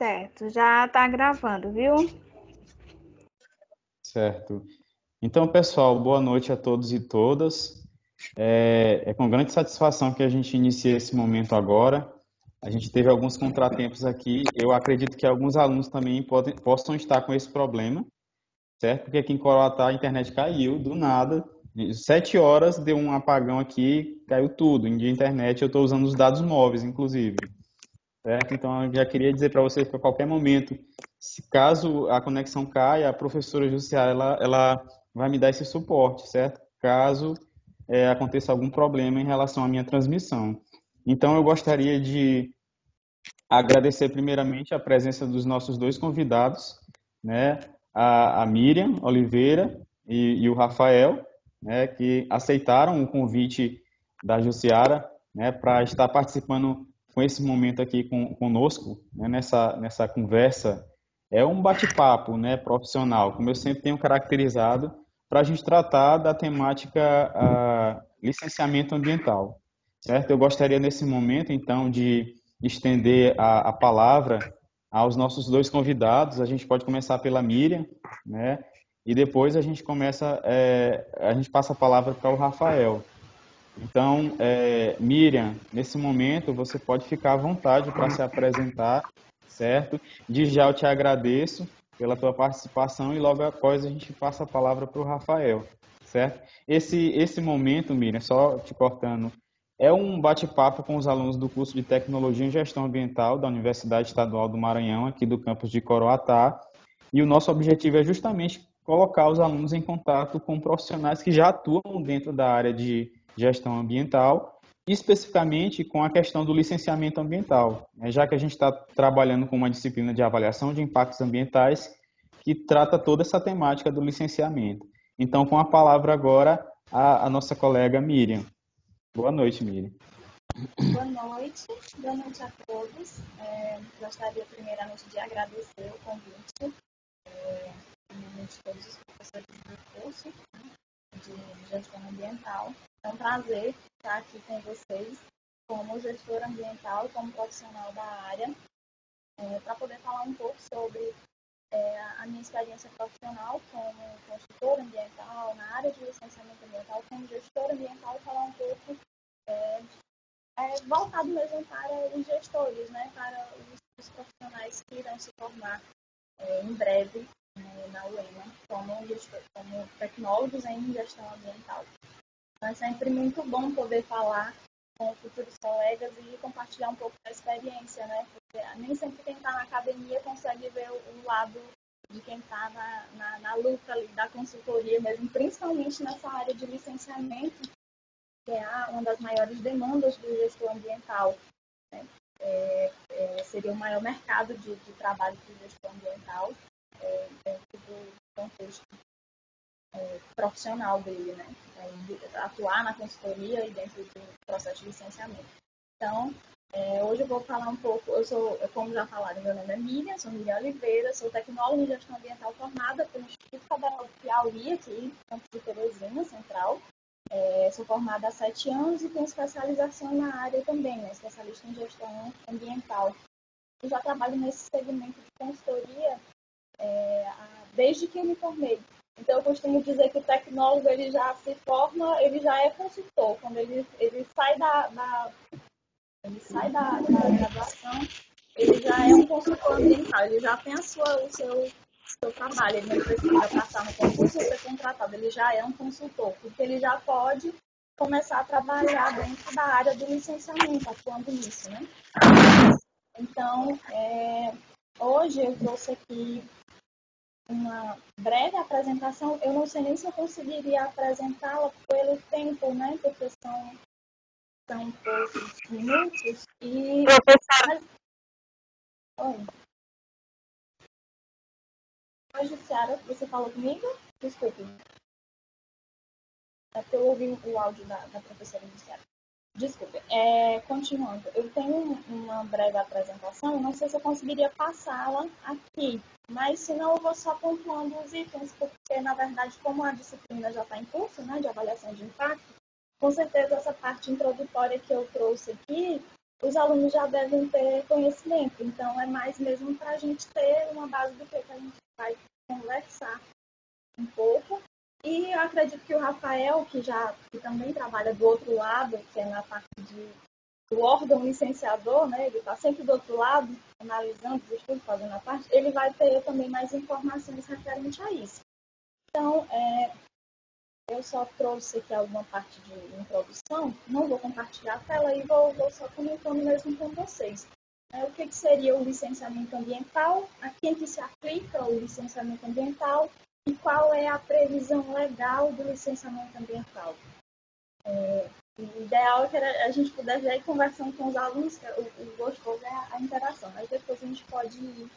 Certo, já tá gravando, viu? Certo. Então, pessoal, boa noite a todos e todas. É com grande satisfação que a gente inicia esse momento agora. A gente teve alguns contratempos aqui. Eu acredito que alguns alunos também possam estar com esse problema, certo? Porque aqui em Coroatá a internet caiu do nada. 7 horas deu um apagão aqui, caiu tudo. Em dia internet eu estou usando os dados móveis, inclusive. Certo? Então, eu já queria dizer para vocês que a qualquer momento, se caso a conexão caia, a professora Jussiara, ela vai me dar esse suporte, certo? Caso aconteça algum problema em relação à minha transmissão. Então, eu gostaria de agradecer primeiramente a presença dos nossos dois convidados, né? A Miriam Oliveira e o Rafael, né? Que aceitaram o convite da Jussiara, né? Para estar participando com esse momento aqui conosco, né? Nessa conversa. É um bate-papo, né? Profissional, como eu sempre tenho caracterizado, para a gente tratar da temática licenciamento ambiental, certo? Eu gostaria nesse momento, então, de estender a palavra aos nossos dois convidados. A gente pode começar pela Miriam, né? E depois a gente a gente passa a palavra para o Rafael. Então, Miriam, nesse momento você pode ficar à vontade para se apresentar, certo? De já eu te agradeço pela tua participação e logo após a gente passa a palavra para o Rafael, certo? Esse momento, Miriam, só te cortando, é um bate-papo com os alunos do curso de Tecnologia em Gestão Ambiental da Universidade Estadual do Maranhão, aqui do campus de Coroatá, e o nosso objetivo é justamente colocar os alunos em contato com profissionais que já atuam dentro da área de gestão ambiental, especificamente com a questão do licenciamento ambiental, né? Já que a gente está trabalhando com uma disciplina de avaliação de impactos ambientais que trata toda essa temática do licenciamento. Então, com a palavra agora, a nossa colega Miriam. Boa noite, Miriam. Boa noite a todos. Gostaria primeiramente de agradecer o convite, primeiramente todos os professores do curso, né, de gestão ambiental. É um prazer estar aqui com vocês como gestora ambiental e como profissional da área, para poder falar um pouco sobre a minha experiência profissional como consultora ambiental, na área de licenciamento ambiental, como gestora ambiental, e falar um pouco voltado mesmo para os gestores, né, para os profissionais que irão se formar em breve na UEMA como tecnólogos em gestão ambiental. Então, é sempre muito bom poder falar com futuros colegas e compartilhar um pouco da experiência, né? Porque nem sempre quem está na academia consegue ver o lado de quem está na luta ali da consultoria mesmo, principalmente nessa área de licenciamento, que é uma das maiores demandas do gestor ambiental, né? Seria o maior mercado de trabalho do gestor ambiental dentro do contexto profissional dele, né? Atuar na consultoria e dentro do processo de licenciamento. Então, hoje eu vou falar um pouco, como já falaram, meu nome é Miriam, sou Miriam Oliveira, sou tecnóloga em gestão ambiental formada pelo Instituto Federal do Piauí, aqui no campus de Teresina, Central. Sou formada há 7 anos e tenho especialização na área também, né? Especialista em gestão ambiental. Eu já trabalho nesse segmento de consultoria desde que eu me formei. Então, eu costumo dizer que o tecnólogo ele já se forma, ele já é consultor. Quando ele sai da graduação, ele já é um consultor ambiental, ele já tem o seu trabalho, ele não precisa passar no concurso ou ser contratado, ele já é um consultor, porque ele já pode começar a trabalhar dentro da área do licenciamento, atuando nisso, né? Então, hoje eu trouxe aqui uma breve apresentação. Eu não sei nem se eu conseguiria apresentá-la pelo tempo, né? Porque são poucos minutos. E Oi, Jussiara, você falou comigo? Desculpe. É porque eu ouvi o áudio da professora Jussiara. Desculpe. Continuando, eu tenho uma breve apresentação, não sei se eu conseguiria passá-la aqui, mas se não eu vou só pontuando os itens, porque na verdade como a disciplina já está em curso, né, de avaliação de impacto, com certeza essa parte introdutória que eu trouxe aqui os alunos já devem ter conhecimento. Então, é mais mesmo para a gente ter uma base do que a gente vai conversar um pouco. E eu acredito que o Rafael, que também trabalha do outro lado, que é na parte do órgão licenciador, né? Ele está sempre do outro lado, analisando os estudos, fazendo a parte, ele vai ter também mais informações referente a isso. Então, eu só trouxe aqui alguma parte de introdução, não vou compartilhar a tela e vou só comentando mesmo com vocês. O que seria o licenciamento ambiental, a quem que se aplica o licenciamento ambiental e qual é a previsão legal do licenciamento ambiental. O ideal é que a gente pudesse já ir conversando com os alunos, que o gostoso é a interação, mas depois a gente pode ir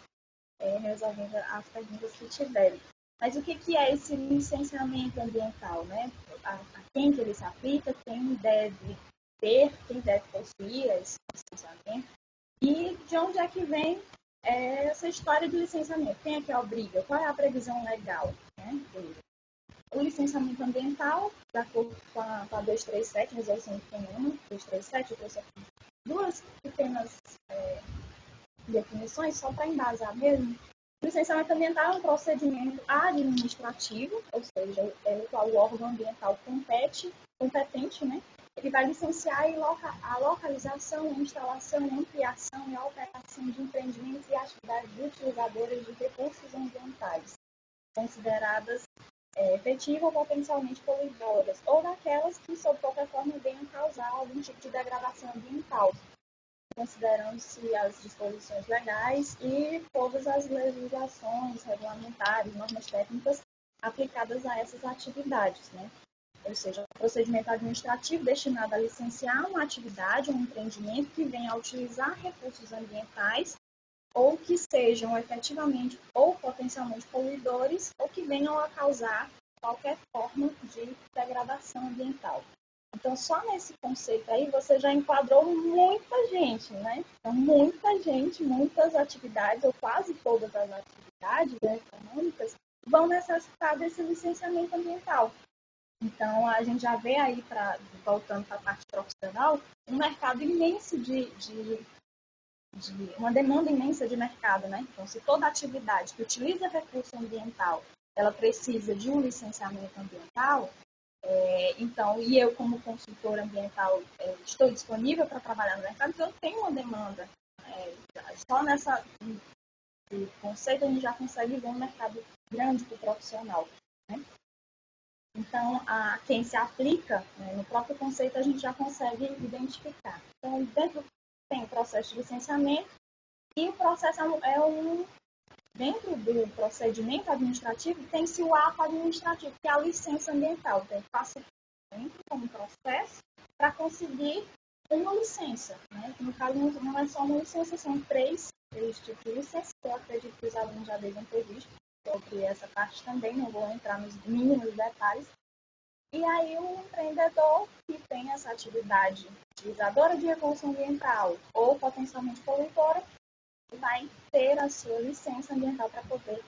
resolvendo as perguntas que tiverem. Mas o que é esse licenciamento ambiental, né? A quem que ele se aplica, quem deve ter, quem deve possuir esse licenciamento e de onde é que vem essa história de licenciamento? Quem é que obriga? Qual é a previsão legal, né, dele? O licenciamento ambiental, de acordo com a 237, resolução de PENUMA, 237, eu trouxe aqui duas pequenas definições, só para embasar mesmo. O licenciamento ambiental é um procedimento administrativo, ou seja, pelo qual o órgão ambiental competente, né? Ele vai licenciar a localização, a instalação, a ampliação e a operação de empreendimentos e atividades utilizadoras de recursos ambientais, consideradas efetivas ou potencialmente poluidoras, ou daquelas que, sob qualquer forma, venham causar algum tipo de degradação ambiental, considerando-se as disposições legais e todas as legislações regulamentares, normas técnicas aplicadas a essas atividades, né? Ou seja, um procedimento administrativo destinado a licenciar uma atividade, um empreendimento que venha a utilizar recursos ambientais ou que sejam efetivamente ou potencialmente poluidores ou que venham a causar qualquer forma de degradação ambiental. Então, só nesse conceito aí, você já enquadrou muita gente, né? Então, muita gente, muitas atividades, ou quase todas as atividades econômicas, vão necessitar desse licenciamento ambiental. Então, a gente já vê aí, voltando para a parte profissional, um mercado imenso uma demanda imensa de mercado, né? Então, se toda atividade que utiliza recurso ambiental, ela precisa de um licenciamento ambiental, então, e eu como consultora ambiental estou disponível para trabalhar no mercado, então eu tenho uma demanda. Só nessa conceito a gente já consegue ver um mercado grande para o profissional, né? Então, a quem se aplica, no próprio conceito a gente já consegue identificar. Então, tem o processo de licenciamento e o processo dentro do procedimento administrativo tem-se o ato administrativo, que é a licença ambiental. Então, eu faço como processo para conseguir uma licença, né? No caso, não é só uma licença, são três tipos de licença, que eu acredito que os alunos já devem ter visto sobre essa parte também, não vou entrar nos mínimos detalhes. E aí o empreendedor que tem essa atividade utilizadora de recurso ambiental ou potencialmente poluidora vai ter a sua licença ambiental para poder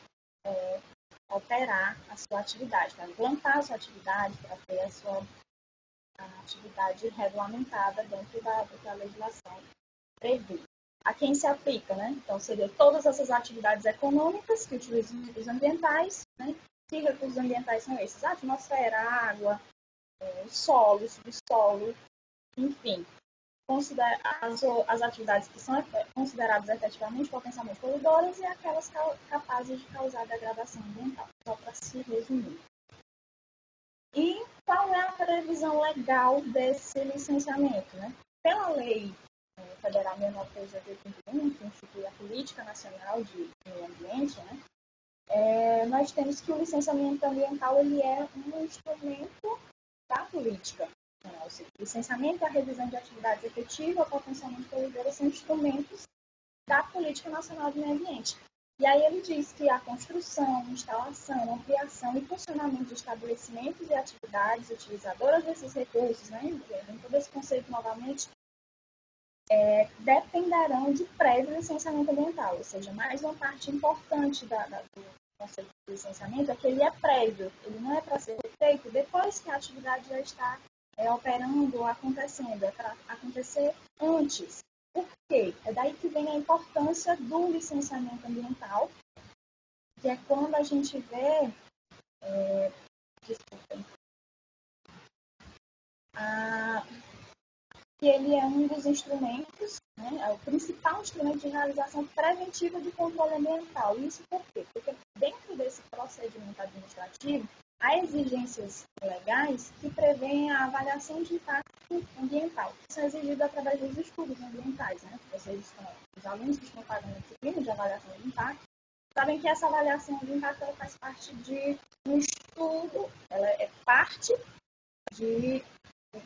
operar a sua atividade, para implantar a sua atividade, para ter a sua atividade regulamentada dentro da legislação prevê. A quem se aplica, né? Então, seria todas essas atividades econômicas que utilizam recursos ambientais, né? Que recursos ambientais são esses? A atmosfera, a água, o solo, o subsolo, enfim. As atividades que são consideradas efetivamente potencialmente poluidoras e aquelas capazes de causar degradação ambiental, só para se resumir. E qual é a previsão legal desse licenciamento, né? Pela lei federal 69381, que institui a Política Nacional de Meio Ambiente, né? Nós temos que o licenciamento ambiental ele é um instrumento da política. Ou seja, o licenciamento e a revisão de atividades efetivas ou potencialmente poluidoras são instrumentos da Política Nacional do Meio Ambiente. E aí ele diz que a construção, instalação, ampliação e funcionamento de estabelecimentos e atividades utilizadoras desses recursos, né, em todo esse conceito novamente, dependerão de prévio licenciamento ambiental. Ou seja, mais uma parte importante do conceito de licenciamento é que ele é prévio, ele não é para ser feito depois que a atividade já está operando ou acontecendo, é para acontecer antes. Por quê? É daí que vem a importância do licenciamento ambiental, que é quando a gente vê, desculpem, que ele é um dos instrumentos, né, é o principal instrumento de realização preventiva de controle ambiental. Isso por quê? Porque dentro desse procedimento administrativo, há exigências legais que prevêem a avaliação de impacto ambiental, que são exigidas através dos estudos ambientais. Né? Os alunos que estão fazendo a disciplina de avaliação de impacto sabem que essa avaliação de impacto ela faz parte de um estudo, ela é parte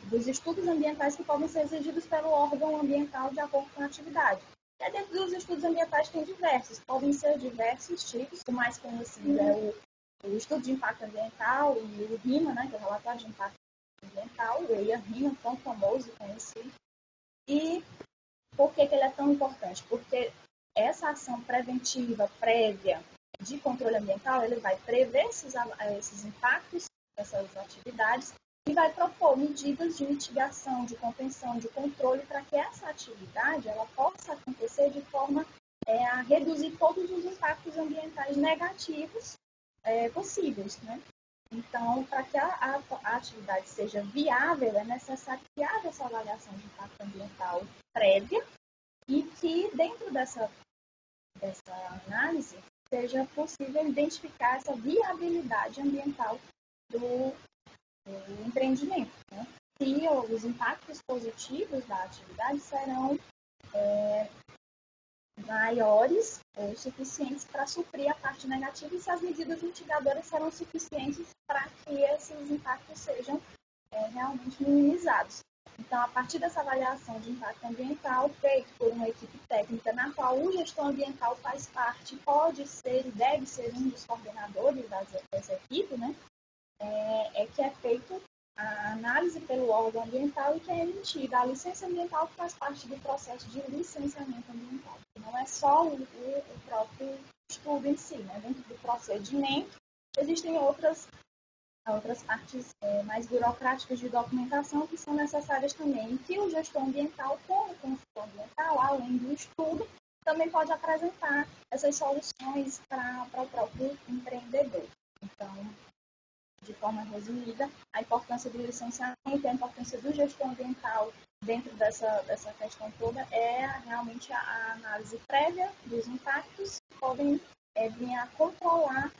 dos estudos ambientais que podem ser exigidos pelo órgão ambiental de acordo com a atividade. E dentro dos estudos ambientais tem diversos, podem ser diversos tipos, o mais conhecido é o estudo de impacto ambiental e o RIMA, né, que é o relatório de impacto ambiental, o EIA-RIMA, tão famoso e conhecido. E por que ele é tão importante? Porque essa ação preventiva, prévia, de controle ambiental, ele vai prever esses impactos, essas atividades, e vai propor medidas de mitigação, de contenção, de controle, para que essa atividade ela possa acontecer de forma a reduzir todos os impactos ambientais negativos possíveis, né? Então, para que a atividade seja viável, é necessário que haja essa avaliação de impacto ambiental prévia e que, dentro dessa análise, seja possível identificar essa viabilidade ambiental do empreendimento. Né? Se os impactos positivos da atividade serão maiores ou suficientes para suprir a parte negativa e se as medidas mitigadoras serão suficientes para que esses impactos sejam realmente minimizados. Então, a partir dessa avaliação de impacto ambiental, feita por uma equipe técnica na qual o gestor ambiental faz parte, pode ser e deve ser um dos coordenadores dessa equipe, né? É que é feito a análise pelo órgão ambiental e que é emitida a licença ambiental, que faz parte do processo de licenciamento ambiental. Não é só o próprio estudo em si, né? Dentro do procedimento, existem outras partes mais burocráticas de documentação que são necessárias também, que o gestor ambiental, como consultor ambiental, além do estudo, também pode apresentar essas soluções para o próprio empreendedor. Então, de forma resumida, a importância do licenciamento e a importância do gestor ambiental dentro dessa questão toda é realmente a análise prévia dos impactos que podem vir a controlar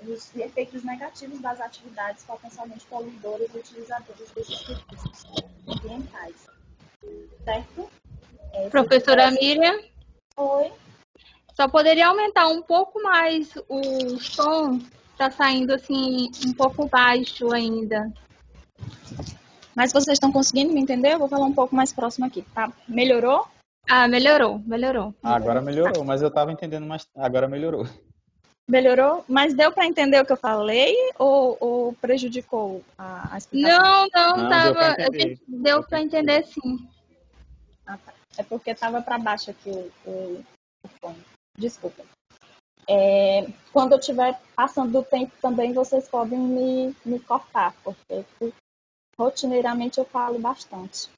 os efeitos negativos das atividades potencialmente poluidoras e utilizadoras desses recursos ambientais. Certo? Professora Miriam? Oi. Só poderia aumentar um pouco mais o som, está saindo assim um pouco baixo ainda. Mas vocês estão conseguindo me entender? Eu vou falar um pouco mais próximo aqui, tá? Melhorou? Ah, melhorou. Agora melhorou, mas eu estava entendendo, mas agora melhorou. Melhorou? Mas deu para entender o que eu falei ou prejudicou a explicação? Não, Não, deu para tava, entender. deu para entender sim. Ah, tá. É porque estava para baixo aqui o fone. Desculpa. Quando eu estiver passando do tempo também, vocês podem me cortar, porque rotineiramente eu falo bastante.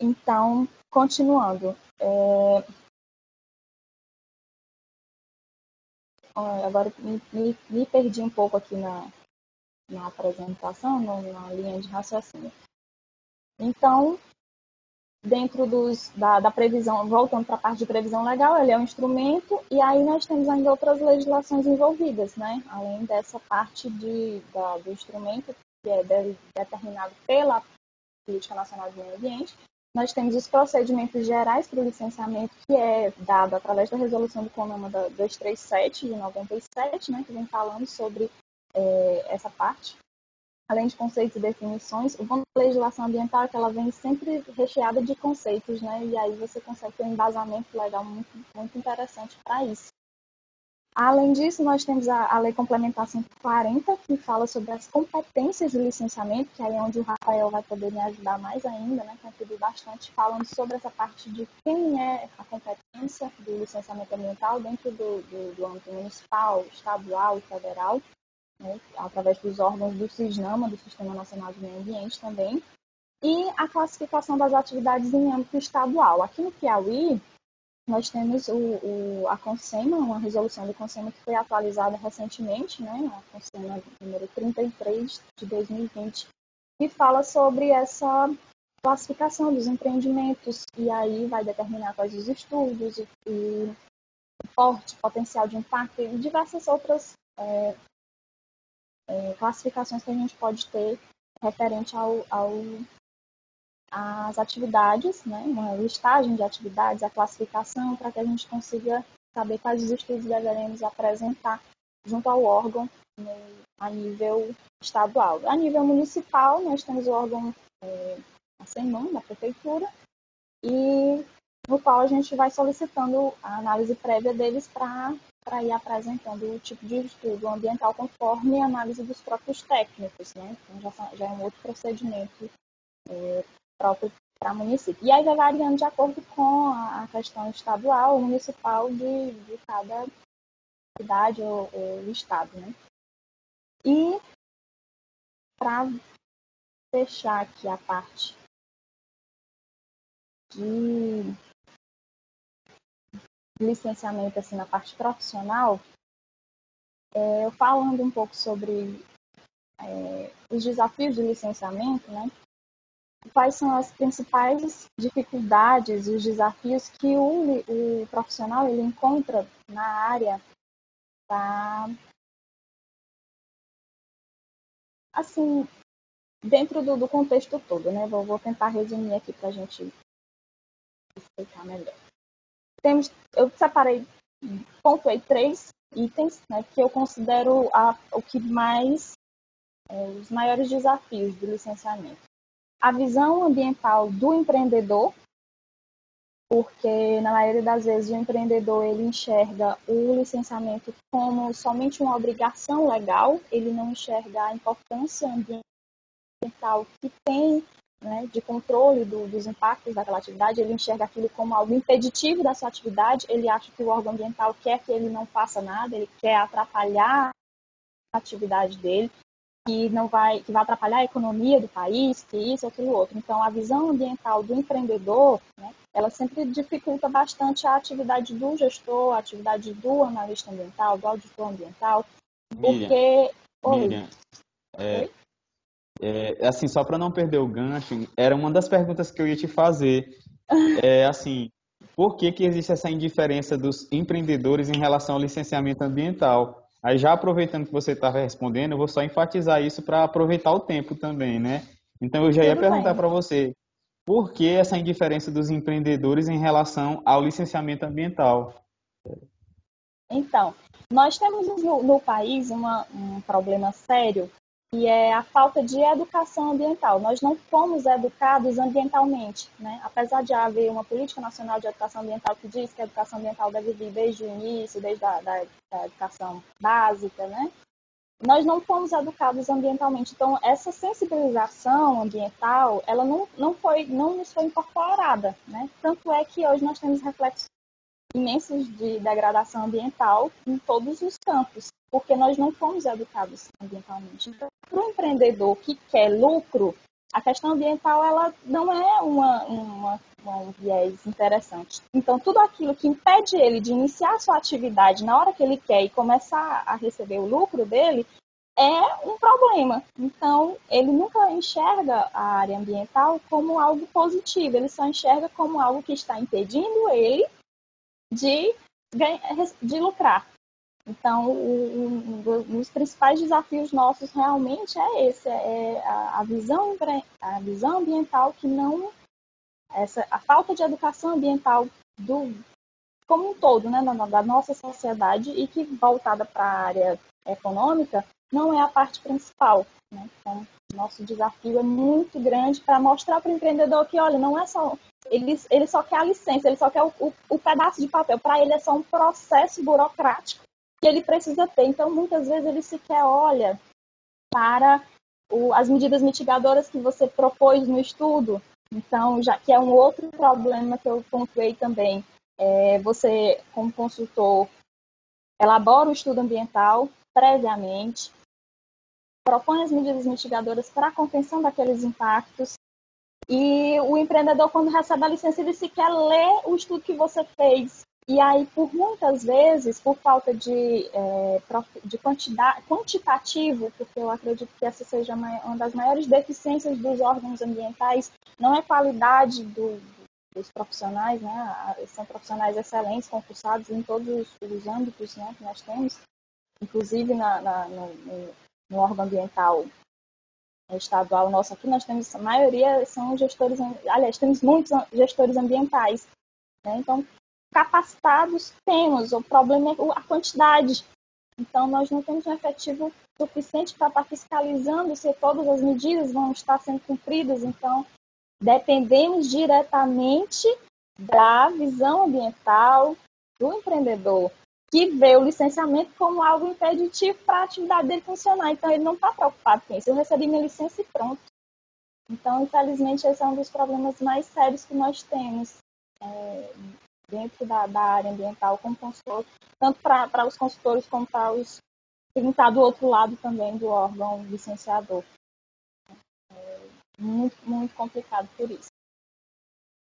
Então, continuando. Agora me perdi um pouco aqui na apresentação, na linha de raciocínio. Então, dentro da previsão, voltando para a parte de previsão legal, ele é um instrumento, e aí nós temos ainda outras legislações envolvidas, né? Além dessa parte do instrumento, que é determinado pela Política Nacional de Meio Ambiente, nós temos os procedimentos gerais para o licenciamento, que é dado através da resolução do CONAMA 237, de 97, né, que vem falando sobre essa parte. Além de conceitos e definições, o bom da legislação ambiental é que ela vem sempre recheada de conceitos, né? E aí você consegue ter um embasamento legal muito, muito interessante para isso. Além disso, nós temos a Lei Complementar 140, que fala sobre as competências de licenciamento, que aí é onde o Rafael vai poder me ajudar mais ainda, né? Contribuir bastante, falando sobre essa parte de quem é a competência do licenciamento ambiental dentro do âmbito municipal, estadual e federal, né? Através dos órgãos do SISNAMA, do Sistema Nacional de Meio Ambiente também. e a classificação das atividades em âmbito estadual. Aqui no Piauí, nós temos a CONSEMA, uma resolução do CONSEMA que foi atualizada recentemente, né, a CONSEMA número 33 de 2020, que fala sobre essa classificação dos empreendimentos, e aí vai determinar quais os estudos, e porte, potencial de impacto e diversas outras classificações que a gente pode ter referente às atividades, né? Uma listagem de atividades, a classificação, para que a gente consiga saber quais os estudos deveremos apresentar junto ao órgão, né, a nível estadual. A nível municipal, nós temos o órgão a SEMAN, da prefeitura, e no qual a gente vai solicitando a análise prévia deles para ir apresentando o tipo de estudo ambiental conforme a análise dos próprios técnicos, né? Então já é um outro procedimento próprio para município. E aí vai variando de acordo com a questão estadual ou municipal de cada cidade ou estado, né? E para fechar aqui a parte de licenciamento assim, na parte profissional, eu falando um pouco sobre os desafios de licenciamento, né? Quais são as principais dificuldades e os desafios que o profissional ele encontra na área assim, dentro do contexto todo, né? Vou tentar resumir aqui para a gente explicar melhor. Eu separei, pontuei 3 itens, né, que eu considero os maiores desafios do licenciamento. A visão ambiental do empreendedor, porque na maioria das vezes o empreendedor ele enxerga o licenciamento como somente uma obrigação legal, ele não enxerga a importância ambiental que tem, né, de controle dos impactos daquela atividade, ele enxerga aquilo como algo impeditivo da sua atividade, ele acha que o órgão ambiental quer que ele não faça nada, ele quer atrapalhar a atividade dele, que vai atrapalhar a economia do país, que isso, aquilo, outro. Então, a visão ambiental do empreendedor, né, ela sempre dificulta bastante a atividade do gestor, a atividade do analista ambiental, do auditor ambiental, porque... Miriam, assim, só para não perder o gancho, era uma das perguntas que eu ia te fazer. Assim, por que existe essa indiferença dos empreendedores em relação ao licenciamento ambiental? Aí, já aproveitando que você estava respondendo, eu vou só enfatizar isso para aproveitar o tempo também, né? Então, eu já ia perguntar para você, por que essa indiferença dos empreendedores em relação ao licenciamento ambiental? Então, nós temos no país um problema sério, que é a falta de educação ambiental. Nós não fomos educados ambientalmente, né? Apesar de haver uma política nacional de educação ambiental que diz que a educação ambiental deve vir desde o início, desde a educação básica, né? Nós não fomos educados ambientalmente. Então, essa sensibilização ambiental, ela não nos foi incorporada, né? Tanto é que hoje nós temos reflexos imensos de degradação ambiental em todos os campos, porque nós não fomos educados ambientalmente. Então, para o empreendedor que quer lucro, a questão ambiental ela não é um viés interessante. Então, tudo aquilo que impede ele de iniciar a sua atividade na hora que ele quer e começar a receber o lucro dele, é um problema. Então, ele nunca enxerga a área ambiental como algo positivo, ele só enxerga como algo que está impedindo ele de lucrar. Então, um dos principais desafios nossos realmente é esse, a visão ambiental que não... a falta de educação ambiental como um todo, né, da nossa sociedade e que, voltada para a área econômica, não é a parte principal, né? Então, nosso desafio é muito grande para mostrar para o empreendedor que, olha, não é só... Ele só quer a licença, ele só quer o pedaço de papel. Para ele é só um processo burocrático que ele precisa ter. Então, muitas vezes, ele sequer olha para as medidas mitigadoras que você propôs no estudo. Então, já que é um outro problema que eu pontuei também, você, como consultor, elabora o estudo ambiental previamente, propõe as medidas mitigadoras para a contenção daqueles impactos, E o empreendedor, quando recebe a licença, ele sequer lê o estudo que você fez. E aí, por muitas vezes, por falta de quantitativo, porque eu acredito que essa seja uma das maiores deficiências dos órgãos ambientais, não é qualidade dos profissionais, né? São profissionais excelentes, concursados em todos os âmbitos, né, que nós temos, inclusive no órgão ambiental estadual nosso aqui, nós temos, a maioria são gestores, aliás, temos muitos gestores ambientais, né? Então, capacitados temos, o problema é a quantidade. Então, nós não temos um efetivo suficiente para estar fiscalizando se todas as medidas vão estar sendo cumpridas. Então, dependemos diretamente da visão ambiental do empreendedor, que vê o licenciamento como algo impeditivo para a atividade dele funcionar. Então, ele não está preocupado com isso. Eu recebi minha licença e pronto. Então, infelizmente, esse é um dos problemas mais sérios que nós temos dentro da área ambiental como consultor, tanto para os consultores como para os quem está do outro lado também do órgão licenciador. Muito, muito complicado por isso.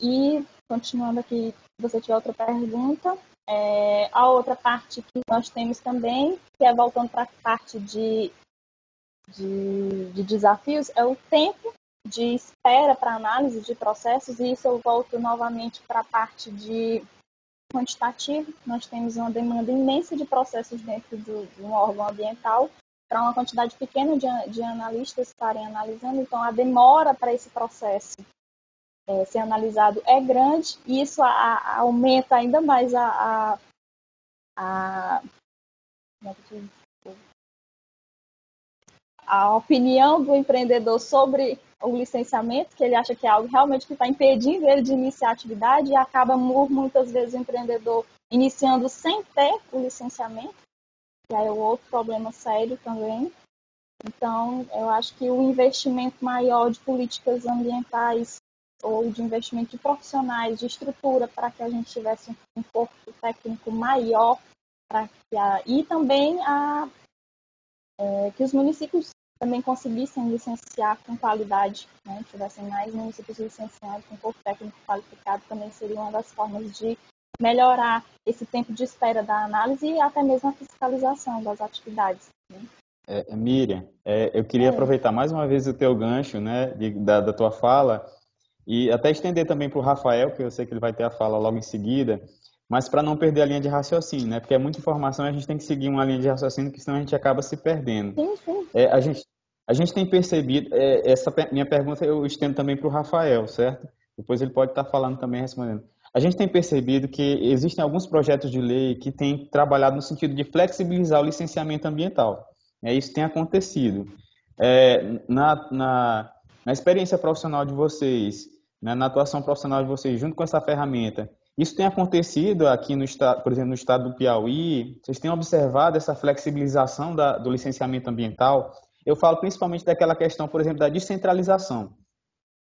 E, continuando aqui, se você tiver outra pergunta, a outra parte que nós temos também, que é voltando para a parte de desafios, é o tempo de espera para análise de processos, e isso eu volto novamente para a parte de quantitativo. Nós temos uma demanda imensa de processos dentro de um órgão ambiental para uma quantidade pequena de analistas estarem analisando, então a demora para esse processo ser analisado é grande, e isso aumenta ainda mais a opinião do empreendedor sobre o licenciamento, que ele acha que é algo realmente que está impedindo ele de iniciar a atividade, e acaba muitas vezes o empreendedor iniciando sem ter o licenciamento, que aí é outro problema sério também. Então, eu acho que o investimento maior de políticas ambientais ou de investimento de profissionais, de estrutura, para que a gente tivesse um corpo técnico maior, e também que os municípios também conseguissem licenciar com qualidade, né? Tivessem mais municípios licenciados com corpo técnico qualificado, também seria uma das formas de melhorar esse tempo de espera da análise e até mesmo a fiscalização das atividades, né? Miriam, eu queria aproveitar mais uma vez o teu gancho, né, da tua fala, e até estender também para o Rafael, que eu sei que ele vai ter a fala logo em seguida, mas para não perder a linha de raciocínio, né, porque é muita informação e a gente tem que seguir uma linha de raciocínio, porque senão a gente acaba se perdendo. Sim, sim. A gente tem percebido, essa minha pergunta eu estendo também para o Rafael, certo? Depois ele pode estar falando também, respondendo. A gente tem percebido que existem alguns projetos de lei que têm trabalhado no sentido de flexibilizar o licenciamento ambiental. Isso tem acontecido. Na experiência profissional de vocês, né, na atuação profissional de vocês, junto com essa ferramenta, isso tem acontecido aqui no estado, por exemplo, no estado do Piauí? Vocês têm observado essa flexibilização do licenciamento ambiental? Eu falo principalmente daquela questão, por exemplo, da descentralização.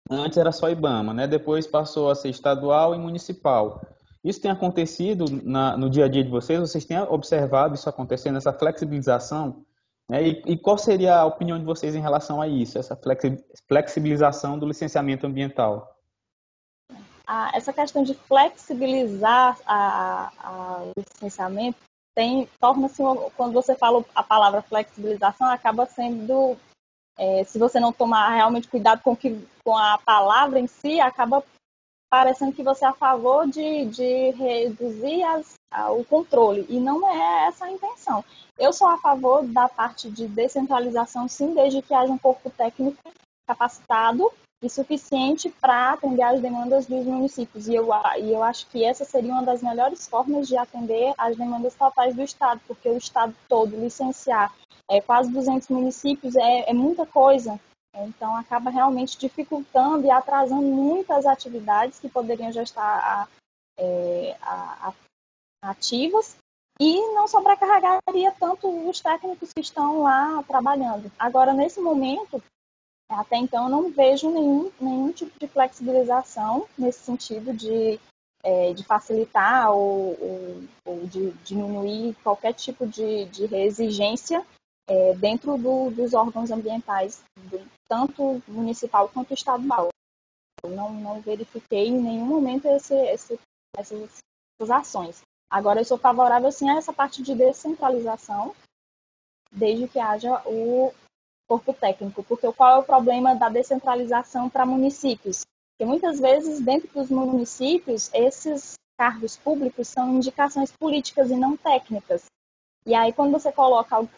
Antes era só IBAMA, né? Depois passou a ser estadual e municipal. Isso tem acontecido no dia a dia de vocês? Vocês têm observado isso acontecendo, essa flexibilização? Né? E qual seria a opinião de vocês em relação a isso, essa flexibilização do licenciamento ambiental? Essa questão de flexibilizar o licenciamento torna-se, quando você fala a palavra flexibilização, acaba sendo, se você não tomar realmente cuidado com a palavra em si, acaba parecendo que você é a favor de reduzir o controle, e não é essa a intenção. Eu sou a favor da parte de descentralização, sim, desde que haja um corpo técnico capacitado e suficiente para atender às demandas dos municípios. E eu acho que essa seria uma das melhores formas de atender às demandas totais do Estado, porque o Estado todo licenciar quase 200 municípios é muita coisa. Então, acaba realmente dificultando e atrasando muitas atividades que poderiam já estar ativas, e não sobrecarregaria tanto os técnicos que estão lá trabalhando. Agora, nesse momento, até então, eu não vejo nenhum tipo de flexibilização nesse sentido de facilitar ou de diminuir qualquer tipo de exigência dentro dos órgãos ambientais, tanto municipal quanto estadual. não verifiquei em nenhum momento essas ações. Agora, eu sou favorável, sim, a essa parte de descentralização, desde que haja o corpo técnico. Porque qual é o problema da descentralização para municípios? Porque muitas vezes, dentro dos municípios, esses cargos públicos são indicações políticas e não técnicas. E aí, quando você coloca um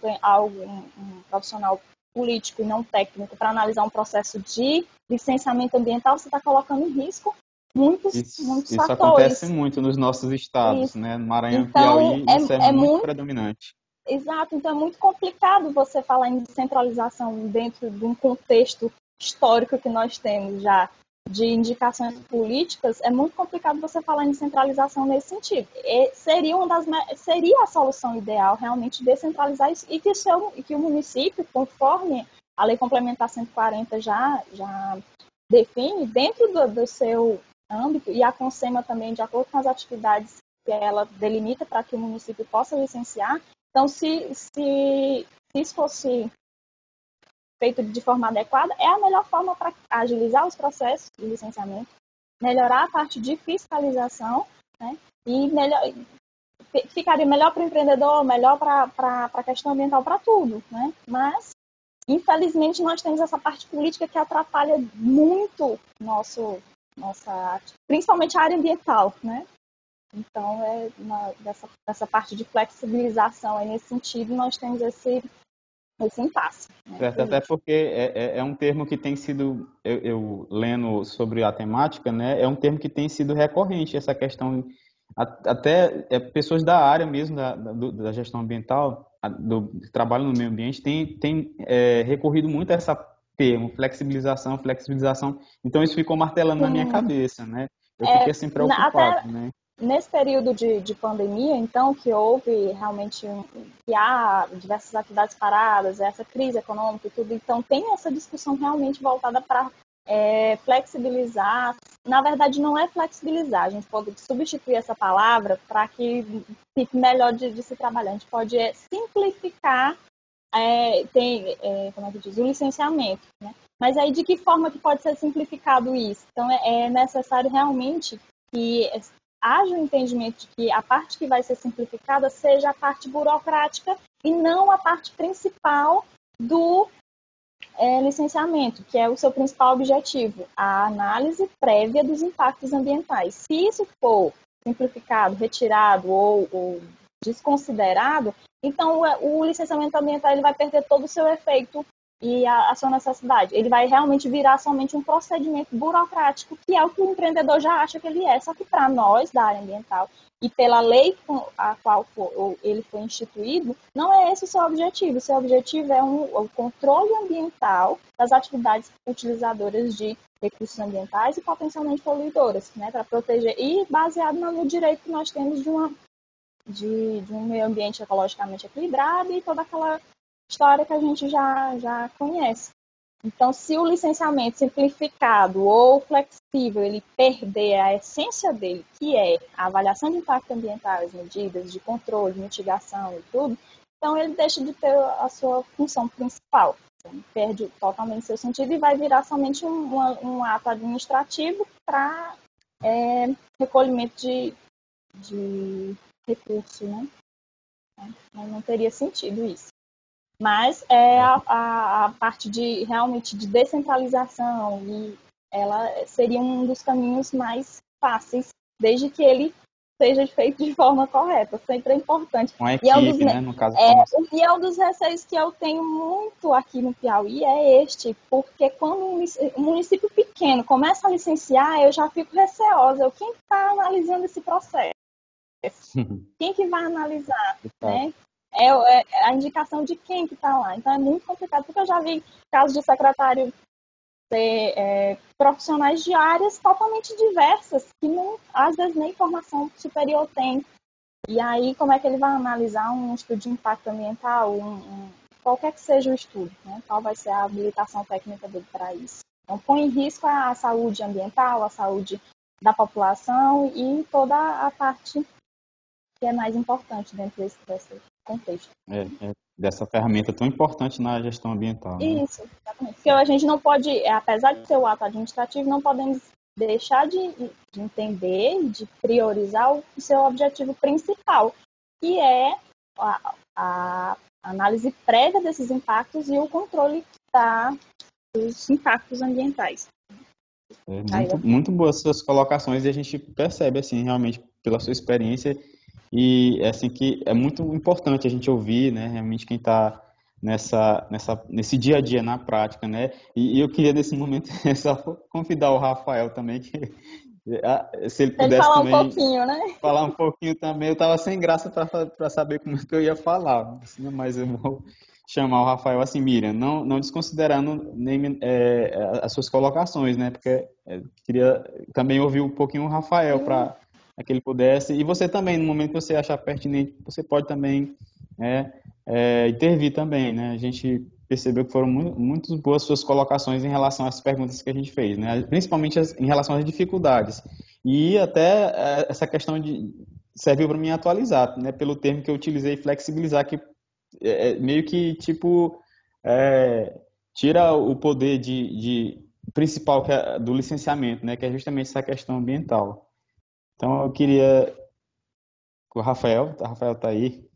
profissional político e não técnico para analisar um processo de licenciamento ambiental, você está colocando em risco muitos Isso fatores. acontece muito nos nossos estados, Isso. né? No Maranhão e Então, Piauí, isso é muito predominante. Exato, então é muito complicado você falar em descentralização dentro de um contexto histórico que nós temos já de indicações políticas. É muito complicado você falar em descentralização nesse sentido. Seria a solução ideal realmente descentralizar isso e que o município, conforme a Lei Complementar 140 já define, dentro do seu âmbito, e a CONSEMA também, de acordo com as atividades que ela delimita para que o município possa licenciar. Então, se isso fosse feito de forma adequada, é a melhor forma para agilizar os processos de licenciamento, melhorar a parte de fiscalização, né? E ficaria melhor para o empreendedor, melhor para a questão ambiental, para tudo, né? Mas, infelizmente, nós temos essa parte política que atrapalha muito principalmente a área ambiental, né? Então, dessa parte de flexibilização aí nesse sentido, nós temos esse impasse. Né? Certo, até porque é um termo que tem sido, eu lendo sobre a temática, né, é um termo que tem sido recorrente, essa questão, até pessoas da área mesmo, da gestão ambiental, do trabalho no meio ambiente, tem recorrido muito a esse termo, flexibilização, então isso ficou martelando na minha cabeça, né, eu fiquei assim preocupado, até, né. Nesse período de pandemia, então, que houve realmente, que há diversas atividades paradas, essa crise econômica e tudo, então tem essa discussão realmente voltada para flexibilizar. Na verdade, não é flexibilizar, a gente pode substituir essa palavra para que fique melhor de se trabalhar. A gente pode simplificar, como é que diz, o licenciamento, né? Mas aí de que forma que pode ser simplificado isso? Então, é necessário realmente que haja um entendimento de que a parte que vai ser simplificada seja a parte burocrática e não a parte principal do licenciamento, que é o seu principal objetivo, a análise prévia dos impactos ambientais. Se isso for simplificado, retirado ou desconsiderado, então o licenciamento ambiental ele vai perder todo o seu efeito e a sua necessidade. Ele vai realmente virar somente um procedimento burocrático, que é o que o empreendedor já acha que ele é. Só que para nós, da área ambiental, e pela lei com a qual ele foi instituído, não é esse o seu objetivo. O seu objetivo é o controle ambiental das atividades utilizadoras de recursos ambientais e potencialmente poluidoras, né, para proteger, e baseado no direito que nós temos de um meio ambiente ecologicamente equilibrado e toda aquela história que a gente já conhece. Então, se o licenciamento simplificado ou flexível ele perder a essência dele, que é a avaliação de impacto ambiental, as medidas de controle, mitigação e tudo, então ele deixa de ter a sua função principal. Então, perde totalmente seu sentido e vai virar somente um ato administrativo para recolhimento de recurso, né? Não teria sentido isso. Mas a parte de realmente de descentralização, e ela seria um dos caminhos mais fáceis, desde que ele seja feito de forma correta. Sempre é importante. Uma equipe, né, no caso e é um dos receios que eu tenho muito aqui no Piauí é porque quando um município pequeno começa a licenciar, eu já fico receosa. Quem está analisando esse processo? Quem que vai analisar, né? É a indicação de quem que está lá. Então é muito complicado, porque eu já vi casos de secretário ter profissionais de áreas totalmente diversas, que não, às vezes nem formação superior tem. E aí, como é que ele vai analisar um estudo de impacto ambiental, qualquer que seja o estudo, né? Qual vai ser a habilitação técnica dele para isso? Então, põe em risco a saúde ambiental, a saúde da população e toda a parte que é mais importante dentro desse contexto. dessa ferramenta tão importante na gestão ambiental, né? Isso, exatamente. Porque a gente não pode, apesar de ser o ato administrativo, não podemos deixar de entender, de priorizar o seu objetivo principal, que é a análise prévia desses impactos e o controle dos impactos ambientais. Muito boas suas colocações e a gente percebe, assim, realmente, pela sua experiência e, assim, que é muito importante a gente ouvir, né, realmente quem está nesse dia a dia, na prática, né, e eu queria, nesse momento, só convidar o Rafael também, que se ele pudesse falar também um pouquinho, né? falar um pouquinho também, eu estava sem graça para saber como é que eu ia falar, mas eu vou chamar o Rafael assim, Miriam, não desconsiderando nem as suas colocações, né? Porque queria também ouvir um pouquinho o Rafael para que ele pudesse. E você também, no momento que você achar pertinente, você pode também intervir também, né? A gente percebeu que foram muito boas suas colocações em relação às perguntas que a gente fez, né? Principalmente em relação às dificuldades. E até essa questão serviu para mim atualizar, né? Pelo termo que eu utilizei, flexibilizar, que meio que tipo tira o poder principal do licenciamento, né, que é justamente essa questão ambiental. Então eu queria que o Rafael tá aí.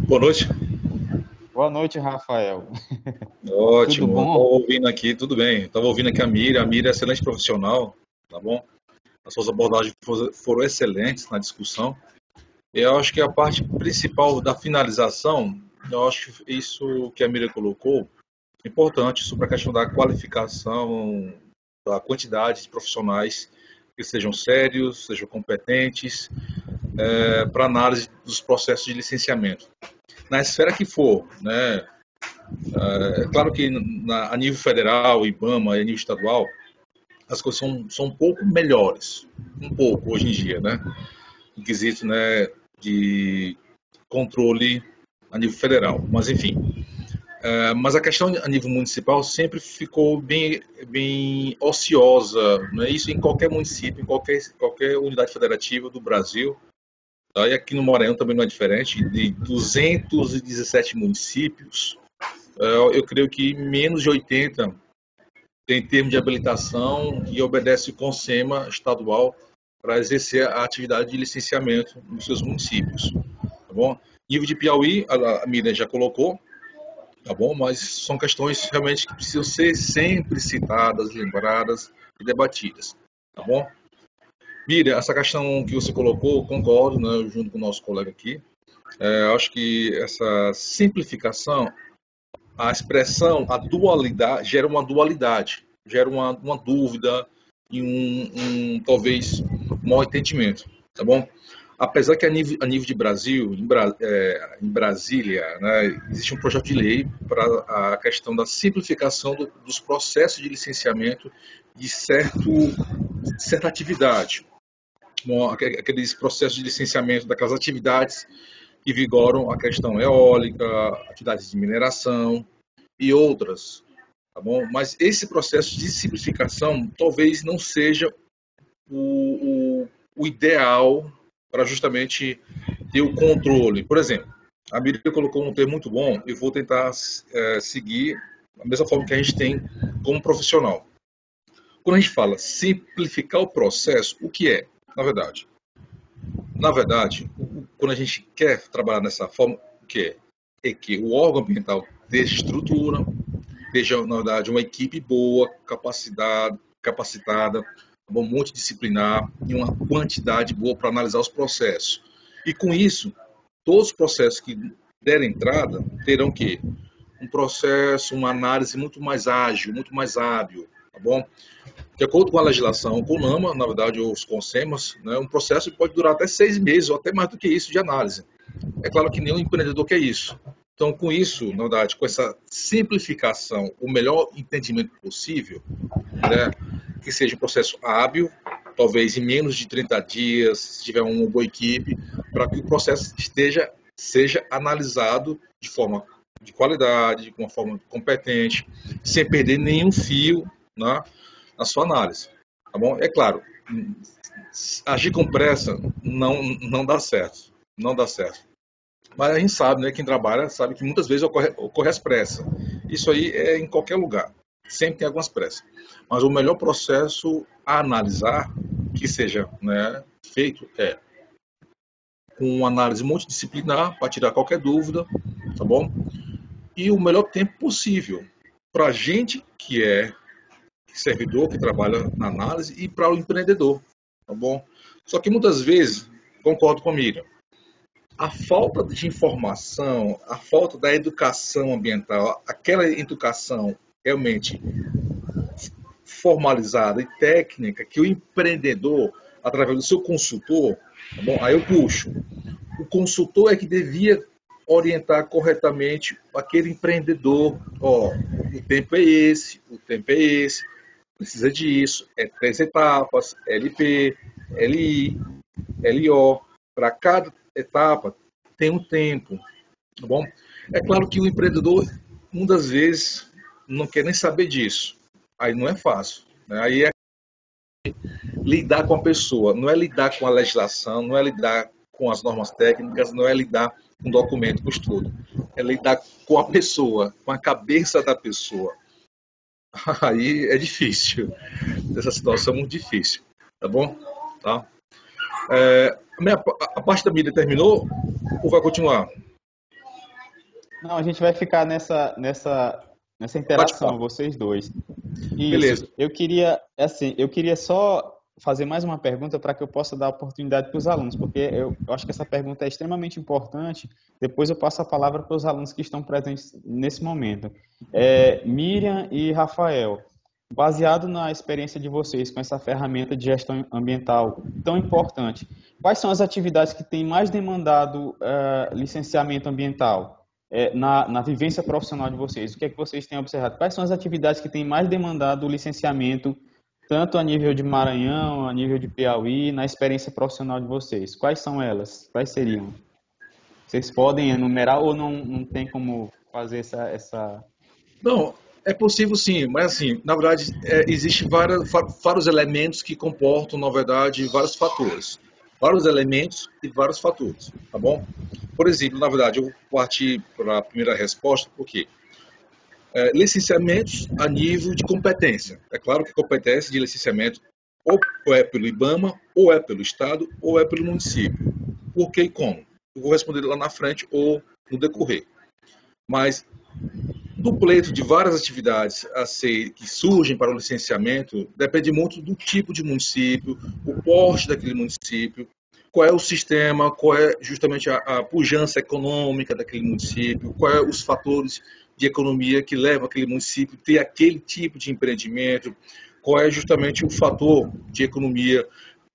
Boa noite. Boa noite, Rafael. Ótimo. Tudo bom? Estava ouvindo aqui, tudo bem. Estava ouvindo aqui a Miriam é excelente profissional, tá bom? As suas abordagens foram excelentes na discussão. Eu acho que a parte principal da finalização, eu acho que isso que a Miriam colocou, é importante sobre a questão da qualificação, da quantidade de profissionais que sejam sérios, sejam competentes, para análise dos processos de licenciamento. Na esfera que for, né? É claro que a nível federal, IBAMA, a nível estadual, as coisas são um pouco melhores, um pouco hoje em dia, né? Em quesito, né, de controle a nível federal, mas enfim. Mas a questão a nível municipal sempre ficou bem ociosa, né? Isso em qualquer município, em qualquer unidade federativa do Brasil. Tá? E aqui no Maranhão também não é diferente, de 217 municípios, eu creio que menos de 80 tem termo de habilitação e obedece o CONSEMA estadual para exercer a atividade de licenciamento nos seus municípios. Tá bom? Nível de Piauí, a Miriam já colocou, tá bom? Mas são questões realmente que precisam ser sempre citadas, lembradas e debatidas. Tá bom? Miriam, essa questão que você colocou, concordo, né, junto com o nosso colega aqui. Acho que essa simplificação, a expressão, a dualidade, gera uma dualidade, gera uma dúvida e talvez mau entendimento, tá bom? Apesar que a nível de Brasil, em Brasília, né, existe um projeto de lei para a questão da simplificação dos processos de licenciamento de certa atividade. Bom, aqueles processos de licenciamento daquelas atividades que vigoram a questão eólica, atividades de mineração e outras, tá bom? Mas esse processo de simplificação talvez não seja o ideal para justamente ter o controle. Por exemplo, a Miriam colocou um termo muito bom, eu vou tentar seguir da mesma forma que a gente tem como profissional. Quando a gente fala simplificar o processo, o que é, na verdade? Na verdade, quando a gente quer trabalhar dessa forma, o que é? É que o órgão ambiental esteja estrutura, esteja, na verdade, uma equipe boa, capacitada, um multidisciplinar e uma quantidade boa para analisar os processos. E com isso, todos os processos que derem entrada terão que um processo, uma análise muito mais ágil, muito mais hábil, tá bom? De acordo com a legislação, o CONAMA, na verdade, os CONSEMAS, né, um processo pode durar até 6 meses ou até mais do que isso de análise. É claro que nenhum empreendedor quer isso. Então, com isso, na verdade, com essa simplificação, o melhor entendimento possível, né, que seja um processo hábil, talvez em menos de 30 dias, se tiver uma boa equipe, para que o processo seja analisado de forma de qualidade, de uma forma competente, sem perder nenhum fio, né, na sua análise. Tá bom? É claro, agir com pressa não dá certo. Não dá certo. Mas a gente sabe, né? Quem trabalha sabe que muitas vezes ocorre as pressas. Isso aí é em qualquer lugar. Sempre tem algumas pressas. Mas o melhor processo a analisar, que seja, né, feito, é com uma análise multidisciplinar para tirar qualquer dúvida, tá bom? E o melhor tempo possível para a gente que é servidor, que trabalha na análise, e para o empreendedor, tá bom? Só que muitas vezes, concordo com a Miriam, a falta de informação, a falta da educação ambiental, aquela educação realmente formalizada e técnica que o empreendedor, através do seu consultor, tá bom? Aí eu puxo. O consultor é que devia orientar corretamente aquele empreendedor. Ó, o tempo é esse, precisa disso, é 3 etapas, LP, LI, LO. Para cada etapa tem um tempo, tá bom? É claro que o empreendedor, muitas vezes, não quer nem saber disso. Aí não é fácil, né? Aí é lidar com a pessoa, não é lidar com a legislação, não é lidar com as normas técnicas, não é lidar com documento, com estudo. É lidar com a pessoa, com a cabeça da pessoa. Aí é difícil. Essa situação é muito difícil. Tá bom? Tá? A parte da mídia terminou ou vai continuar? Não, a gente vai ficar nessa interação, vocês dois. Isso. Beleza. Eu queria só fazer mais uma pergunta para que eu possa dar oportunidade para os alunos, porque eu acho que essa pergunta é extremamente importante. Depois eu passo a palavra para os alunos que estão presentes nesse momento. Miriam e Rafael, baseado na experiência de vocês com essa ferramenta de gestão ambiental tão importante, quais são as atividades que têm mais demandado licenciamento ambiental? Na vivência profissional de vocês, o que é que vocês têm observado? Quais são as atividades que têm mais demandado o licenciamento, tanto a nível de Maranhão, a nível de Piauí, na experiência profissional de vocês? Quais são elas? Quais seriam? Vocês podem enumerar ou não tem como fazer essa... Não, é possível sim, mas assim, na verdade, existem vários elementos que comportam, na verdade, vários fatores. Vários elementos e vários fatores, tá bom? Por exemplo, na verdade, eu vou partir para a primeira resposta, porque licenciamentos a nível de competência. É claro que competência de licenciamento ou é pelo IBAMA, ou é pelo Estado, ou é pelo município. Por que e como? Eu vou responder lá na frente ou no decorrer. Mas do pleito de várias atividades que surgem para o licenciamento, depende muito do tipo de município, o porte daquele município, qual é o sistema, qual é justamente a pujança econômica daquele município, quais são os fatores de economia que levam aquele município a ter aquele tipo de empreendimento, qual é justamente o fator de economia,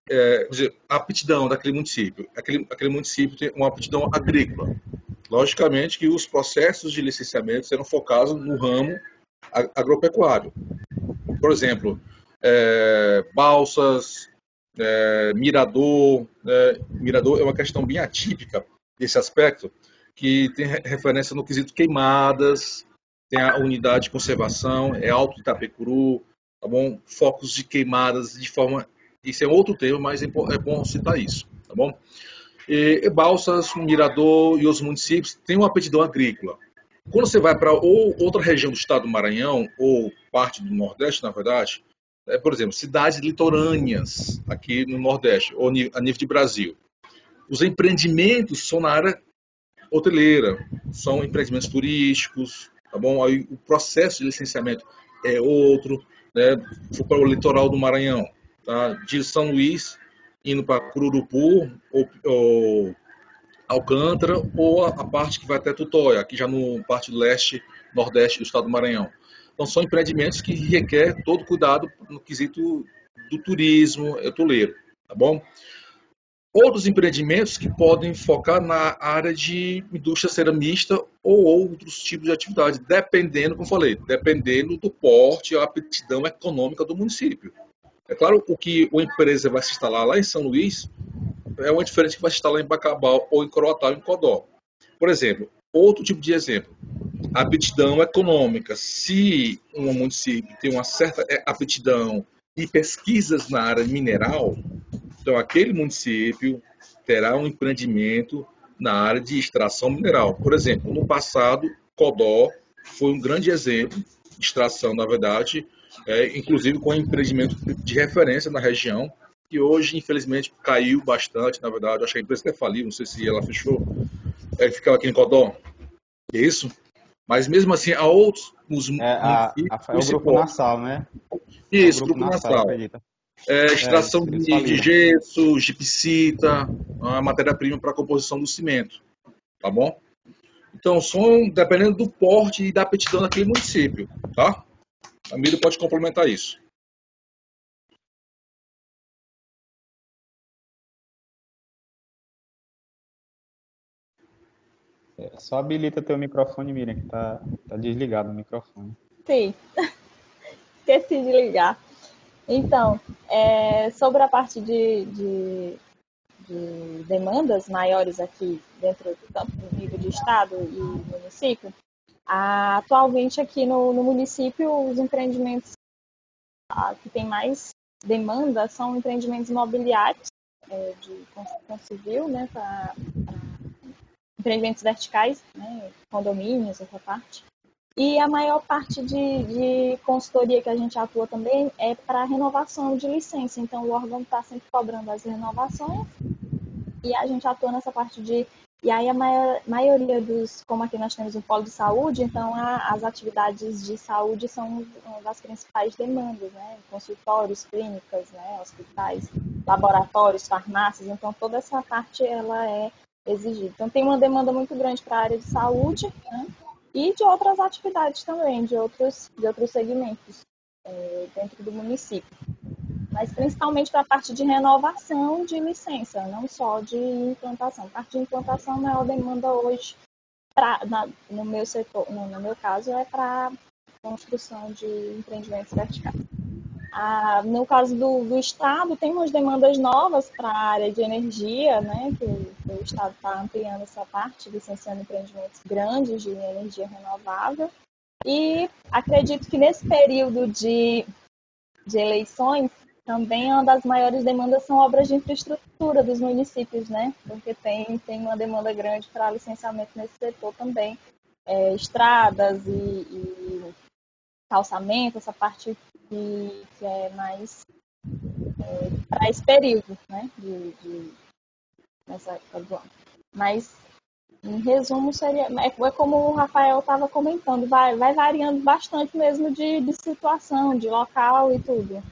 quer dizer, a aptidão daquele município. Aquele município tem uma aptidão agrícola. Logicamente que os processos de licenciamento serão focados no ramo agropecuário. Por exemplo, balsas, mirador. Mirador é uma questão bem atípica desse aspecto, que tem referência no quesito queimadas, tem a unidade de conservação, é Alto Itapecuru, tá bom? Focos de queimadas de forma... Isso é outro tema, mas é bom citar isso, tá bom? Balsas, Mirador e os municípios têm uma aptidão agrícola. Quando você vai para outra região do estado do Maranhão, ou parte do Nordeste, na verdade, por exemplo, cidades litorâneas aqui no Nordeste, ou a nível de Brasil, os empreendimentos são na área hoteleira, são empreendimentos turísticos, tá bom? Aí o processo de licenciamento é outro, né? Vou para o litoral do Maranhão, tá? De São Luís, indo para Cururupu ou Alcântara, ou a parte que vai até Tutóia, aqui já no parte do leste, nordeste do estado do Maranhão. Então são empreendimentos que requer todo cuidado no quesito do turismo hoteleiro, tá bom? Outros empreendimentos que podem focar na área de indústria ceramista ou outros tipos de atividade, dependendo, como eu falei, dependendo do porte e a aptidão econômica do município. É claro, o que uma empresa vai se instalar lá em São Luís é uma diferente que vai se instalar em Bacabal ou em Coroatá ou em Codó. Por exemplo, outro tipo de exemplo, a aptidão econômica. Se um município tem uma certa aptidão e pesquisas na área mineral, então aquele município terá um empreendimento na área de extração mineral. Por exemplo, no passado, Codó foi um grande exemplo de extração, na verdade, inclusive com um empreendimento de referência na região, que hoje, infelizmente, caiu bastante, na verdade. Acho que a empresa até faliu, não sei se ela fechou. Ficava aqui em Codó. É isso? Mas mesmo assim, há outros É o Grupo Nassau, né? Isso, Grupo Nassau. Acredita. Extração de gesso, gipsita, a matéria-prima para a composição do cimento. Tá bom? Então, são dependendo do porte e da aptidão daquele município. Tá? A Miriam pode complementar isso. Só habilita teu microfone, Miriam, que tá desligado o microfone. Sim, esqueci de ligar. Então, sobre a parte de demandas maiores aqui dentro do nível de estado e município, atualmente aqui no município os empreendimentos que tem mais demanda são empreendimentos imobiliários de construção civil, né, para empreendimentos verticais, né, condomínios, essa parte. E a maior parte de consultoria que a gente atua também é para renovação de licença. Então, o órgão está sempre cobrando as renovações e a gente atua nessa parte de... E aí, a maioria dos... Como aqui nós temos um polo de saúde, então as atividades de saúde são uma das principais demandas, né? Consultórios, clínicas, né? Hospitais, laboratórios, farmácias. Então, toda essa parte, ela é exigida. Então, tem uma demanda muito grande para a área de saúde, né? E de outras atividades também, de outros segmentos dentro do município. Mas principalmente para a parte de renovação de licença, não só de implantação. A parte de implantação, a maior demanda hoje, no meu setor, no meu caso, é para construção de empreendimentos verticais. No caso do Estado, tem umas demandas novas para a área de energia, né, que o Estado está ampliando essa parte, licenciando empreendimentos grandes de energia renovável. E acredito que nesse período de eleições, também uma das maiores demandas são obras de infraestrutura dos municípios, né, porque tem uma demanda grande para licenciamento nesse setor também. Estradas e calçamento, essa parte que é mais para esse período, né, nessa época do ano. Mas, em resumo, seria como o Rafael estava comentando, vai variando bastante mesmo de situação, de local e tudo.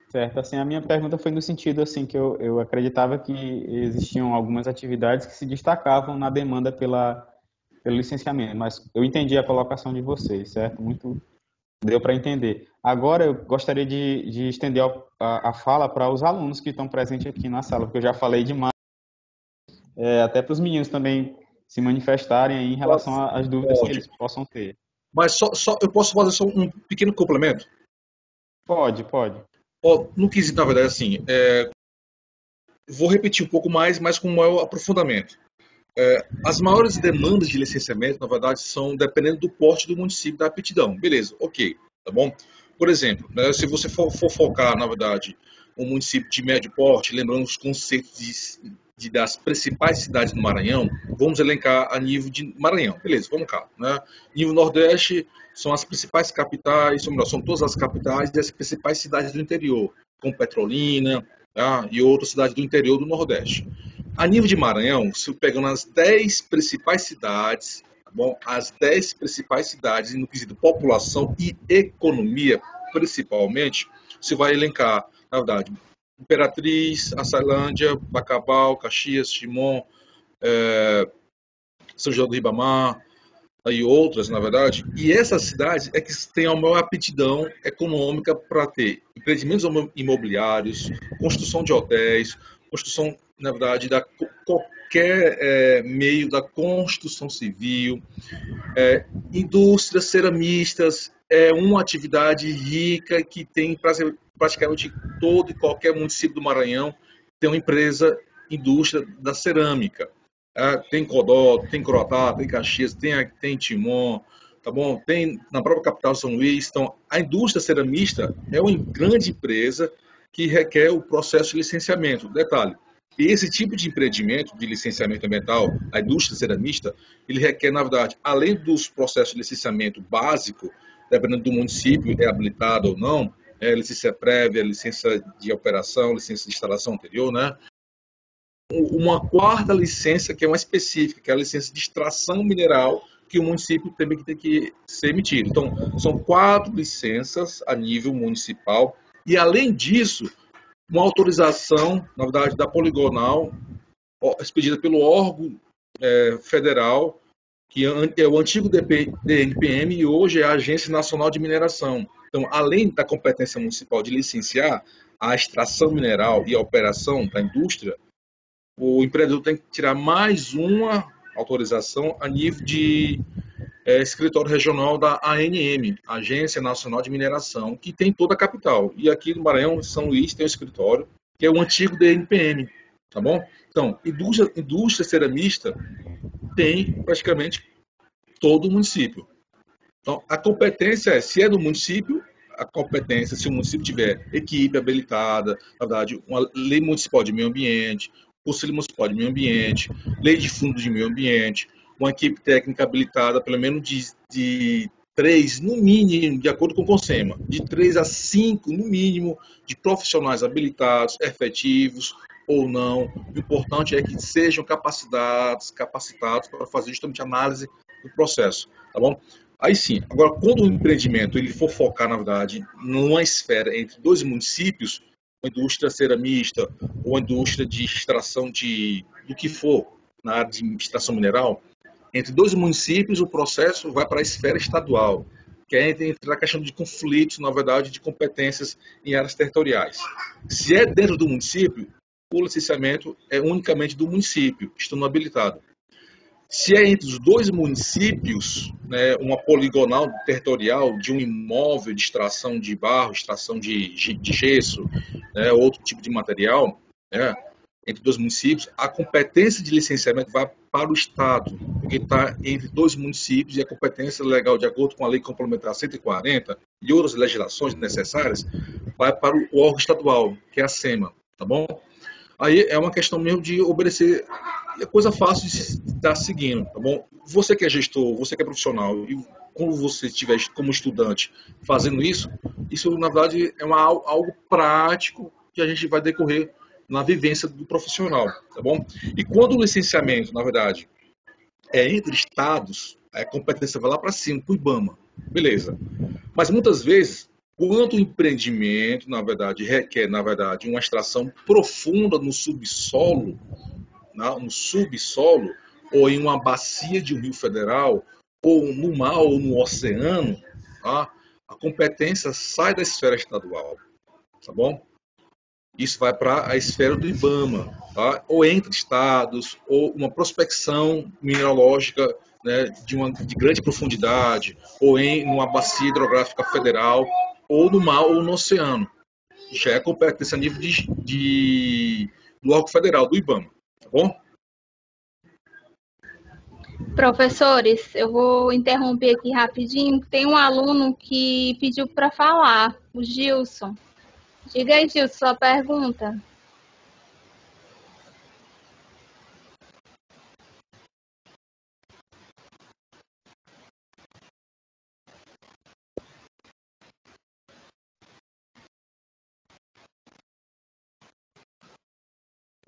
Certo, assim, a minha pergunta foi no sentido, assim, que eu acreditava que existiam algumas atividades que se destacavam na demanda pelo licenciamento, mas eu entendi a colocação de vocês, certo? Deu para entender. Agora eu gostaria de estender a fala para os alunos que estão presentes aqui na sala, porque eu já falei demais, até para os meninos também se manifestarem aí em relação às dúvidas que eles possam ter. Mas só eu posso fazer só um pequeno complemento? Pode. No quesito, na verdade, assim, vou repetir um pouco mais, mas com maior aprofundamento. As maiores demandas de licenciamento, na verdade, são dependendo do porte do município, da aptidão. Beleza, ok, tá bom? Por exemplo, né, se você for focar, na verdade, um município de médio porte, lembrando os conceitos das principais cidades do Maranhão, vamos elencar a nível de Maranhão. Beleza, vamos cá. Né? Nível Nordeste são as principais capitais, são todas as capitais e as principais cidades do interior, como Petrolina, tá? E outras cidades do interior do Nordeste. A nível de Maranhão, se pegando as 10 principais cidades, tá bom? As 10 principais cidades no quesito população e economia, principalmente, você vai elencar, na verdade, Imperatriz, Açailândia, Bacabal, Caxias, Timon, São João do Ribamar e outras, na verdade. E essas cidades é que têm a maior aptidão econômica para ter empreendimentos imobiliários, construção de hotéis, construção, na verdade, da qualquer meio da construção civil, indústrias ceramistas, é uma atividade rica que tem praticamente todo e qualquer município do Maranhão tem uma empresa, indústria da cerâmica. Tem Codó, tem Croatá, tem Caxias, tem Timon, tá bom? Tem na própria capital São Luís. Então, a indústria ceramista é uma grande empresa que requer o processo de licenciamento. Detalhe, esse tipo de empreendimento de licenciamento ambiental, a indústria ceramista, ele requer, na verdade, além dos processos de licenciamento básico, dependendo do município, é habilitado ou não, licença prévia, licença de operação, licença de instalação anterior, né? Uma quarta licença, que é uma específica, que é a licença de extração mineral, que o município também tem que ser emitido. Então, são 4 licenças a nível municipal. E, além disso, uma autorização, na verdade, da poligonal, expedida pelo órgão federal, que é o antigo DNPM e hoje é a Agência Nacional de Mineração. Então, além da competência municipal de licenciar a extração mineral e a operação da indústria, o empreendedor tem que tirar mais uma autorização a nível de escritório regional da ANM, Agência Nacional de Mineração, que tem toda a capital. E aqui no Maranhão, São Luís, tem um escritório, que é o antigo DNPM, tá bom? Então, indústria ceramista tem praticamente todo o município. Então, a competência se é do município, a competência, se o município tiver equipe habilitada, na verdade, uma lei municipal de meio ambiente, Conselho Municipal de Meio Ambiente, Lei de Fundo de Meio Ambiente, uma equipe técnica habilitada, pelo menos de 3, no mínimo, de acordo com o CONSEMA, de 3 a 5, no mínimo, de profissionais habilitados, efetivos ou não. O importante é que sejam capacitados para fazer justamente a análise do processo, tá bom? Aí sim, agora, quando o empreendimento ele for focar, na verdade, numa esfera entre 2 municípios, uma indústria ceramista ou uma indústria de extração do que for na área de extração mineral, entre 2 municípios o processo vai para a esfera estadual, que é entre a questão de conflitos, na verdade, de competências em áreas territoriais. Se é dentro do município, o licenciamento é unicamente do município, estando habilitado. Se é entre os 2 municípios, né, uma poligonal territorial de um imóvel de extração de barro, extração de gesso, né, outro tipo de material, né, entre 2 municípios, a competência de licenciamento vai para o Estado, porque está entre 2 municípios e a competência legal, de acordo com a Lei Complementar 140 e outras legislações necessárias, vai para o órgão estadual, que é a SEMA, tá bom? Aí é uma questão mesmo de obedecer, é coisa fácil de estar seguindo, tá bom? Você que é gestor, você que é profissional, e quando você estiver como estudante fazendo isso na verdade é algo prático que a gente vai decorrer na vivência do profissional, tá bom? E quando o licenciamento, na verdade, é entre estados, a competência vai lá para cima, para o IBAMA, beleza. Mas muitas vezes, quando o empreendimento, na verdade, requer, na verdade, uma extração profunda no subsolo, ou em uma bacia de um rio federal, ou no mar ou no oceano, tá? A competência sai da esfera estadual, tá bom? Isso vai para a esfera do IBAMA, tá? Ou entre estados, ou uma prospecção mineralógica, né, de grande profundidade, ou em uma bacia hidrográfica federal, ou no mar ou no oceano. Já é competência a nível do órgão federal, do IBAMA, tá bom? Professores, eu vou interromper aqui rapidinho. Tem um aluno que pediu para falar, o Gilson. Diga aí, Gilson, sua pergunta.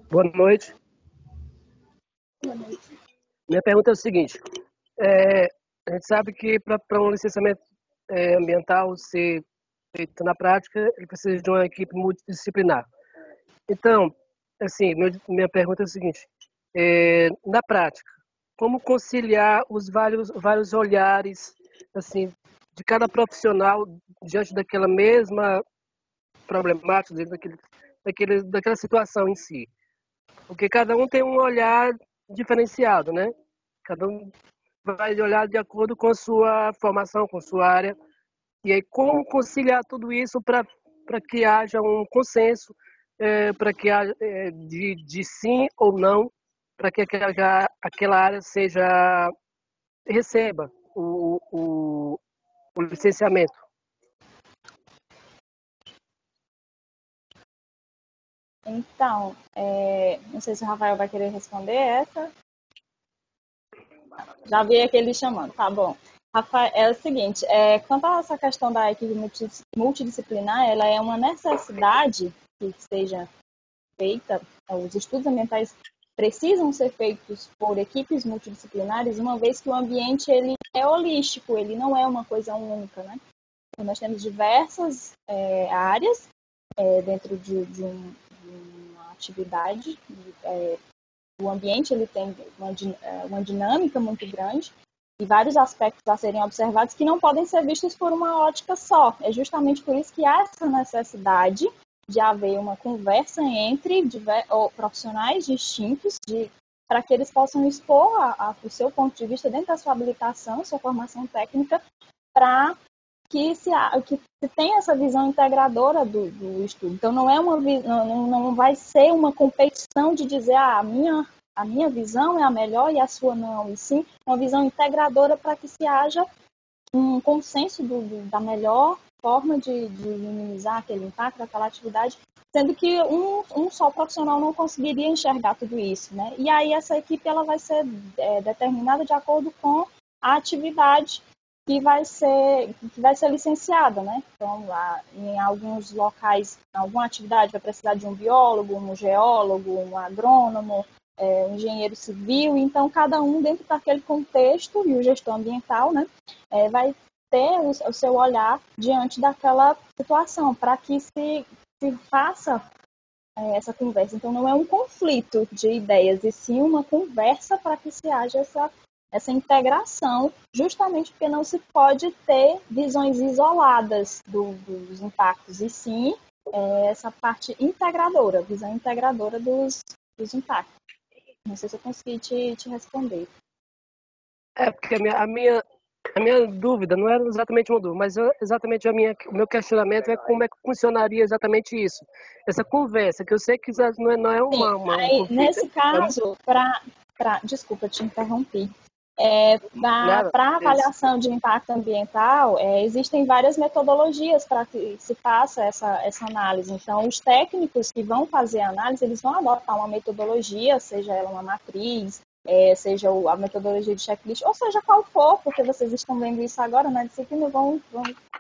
Boa noite. Boa noite. Minha pergunta é o seguinte: a gente sabe que para um licenciamento ambiental ser feito na prática, ele precisa de uma equipe multidisciplinar. Então, assim, minha pergunta é o seguinte: na prática, como conciliar os vários olhares, assim, de cada profissional diante daquela mesma problemática, daquela situação em si? Porque cada um tem um olhar diferenciado, né? Cada um vai olhar de acordo com a sua formação, com a sua área. E aí, como conciliar tudo isso para que haja um consenso, para que haja de sim ou não, para que aquela área receba o, o, o licenciamento? Então, não sei se o Rafael vai querer responder essa. Já vi aqui ele chamando, tá bom. Rafael, é o seguinte, quanto a essa questão da equipe multidisciplinar, ela é uma necessidade que seja feita, os estudos ambientais precisam ser feitos por equipes multidisciplinares, uma vez que o ambiente ele é holístico, ele não é uma coisa única, né? Então, nós temos diversas áreas dentro de uma atividade. O ambiente ele tem uma dinâmica muito grande e vários aspectos a serem observados que não podem ser vistos por uma ótica só. É justamente por isso que há essa necessidade de haver uma conversa entre profissionais distintos para que eles possam expor o seu ponto de vista dentro da sua habilitação, sua formação técnica, para que se tenha essa visão integradora do estudo. Então, não vai ser uma competição de dizer a minha visão é a melhor e a sua não, e sim uma visão integradora para que se haja um consenso da melhor forma de minimizar aquele impacto, aquela atividade, sendo que um só profissional não conseguiria enxergar tudo isso, né? E aí essa equipe ela vai ser determinada de acordo com a atividade que vai ser licenciada, né? Então, em alguns locais, alguma atividade vai precisar de um biólogo, um geólogo, um agrônomo, um engenheiro civil. Então, cada um dentro daquele contexto, e o gestor ambiental, né, vai ter o seu olhar diante daquela situação, para que se faça essa conversa. Então, não é um conflito de ideias, e sim uma conversa para que se haja essa integração, justamente porque não se pode ter visões isoladas dos impactos, e sim essa parte integradora, visão integradora dos impactos. Não sei se eu consegui te responder. Porque a minha dúvida não era exatamente uma dúvida, mas exatamente o meu questionamento é como é que funcionaria exatamente isso. Essa conversa, que eu sei que não é Sim, um conflito. nesse caso, desculpa, te interrompi. Para avaliação de impacto ambiental, existem várias metodologias para que se faça essa análise. Então, os técnicos que vão fazer a análise, eles vão adotar uma metodologia, seja ela uma matriz, seja a metodologia de checklist, ou seja qual for, porque vocês estão vendo isso agora na disciplina, vão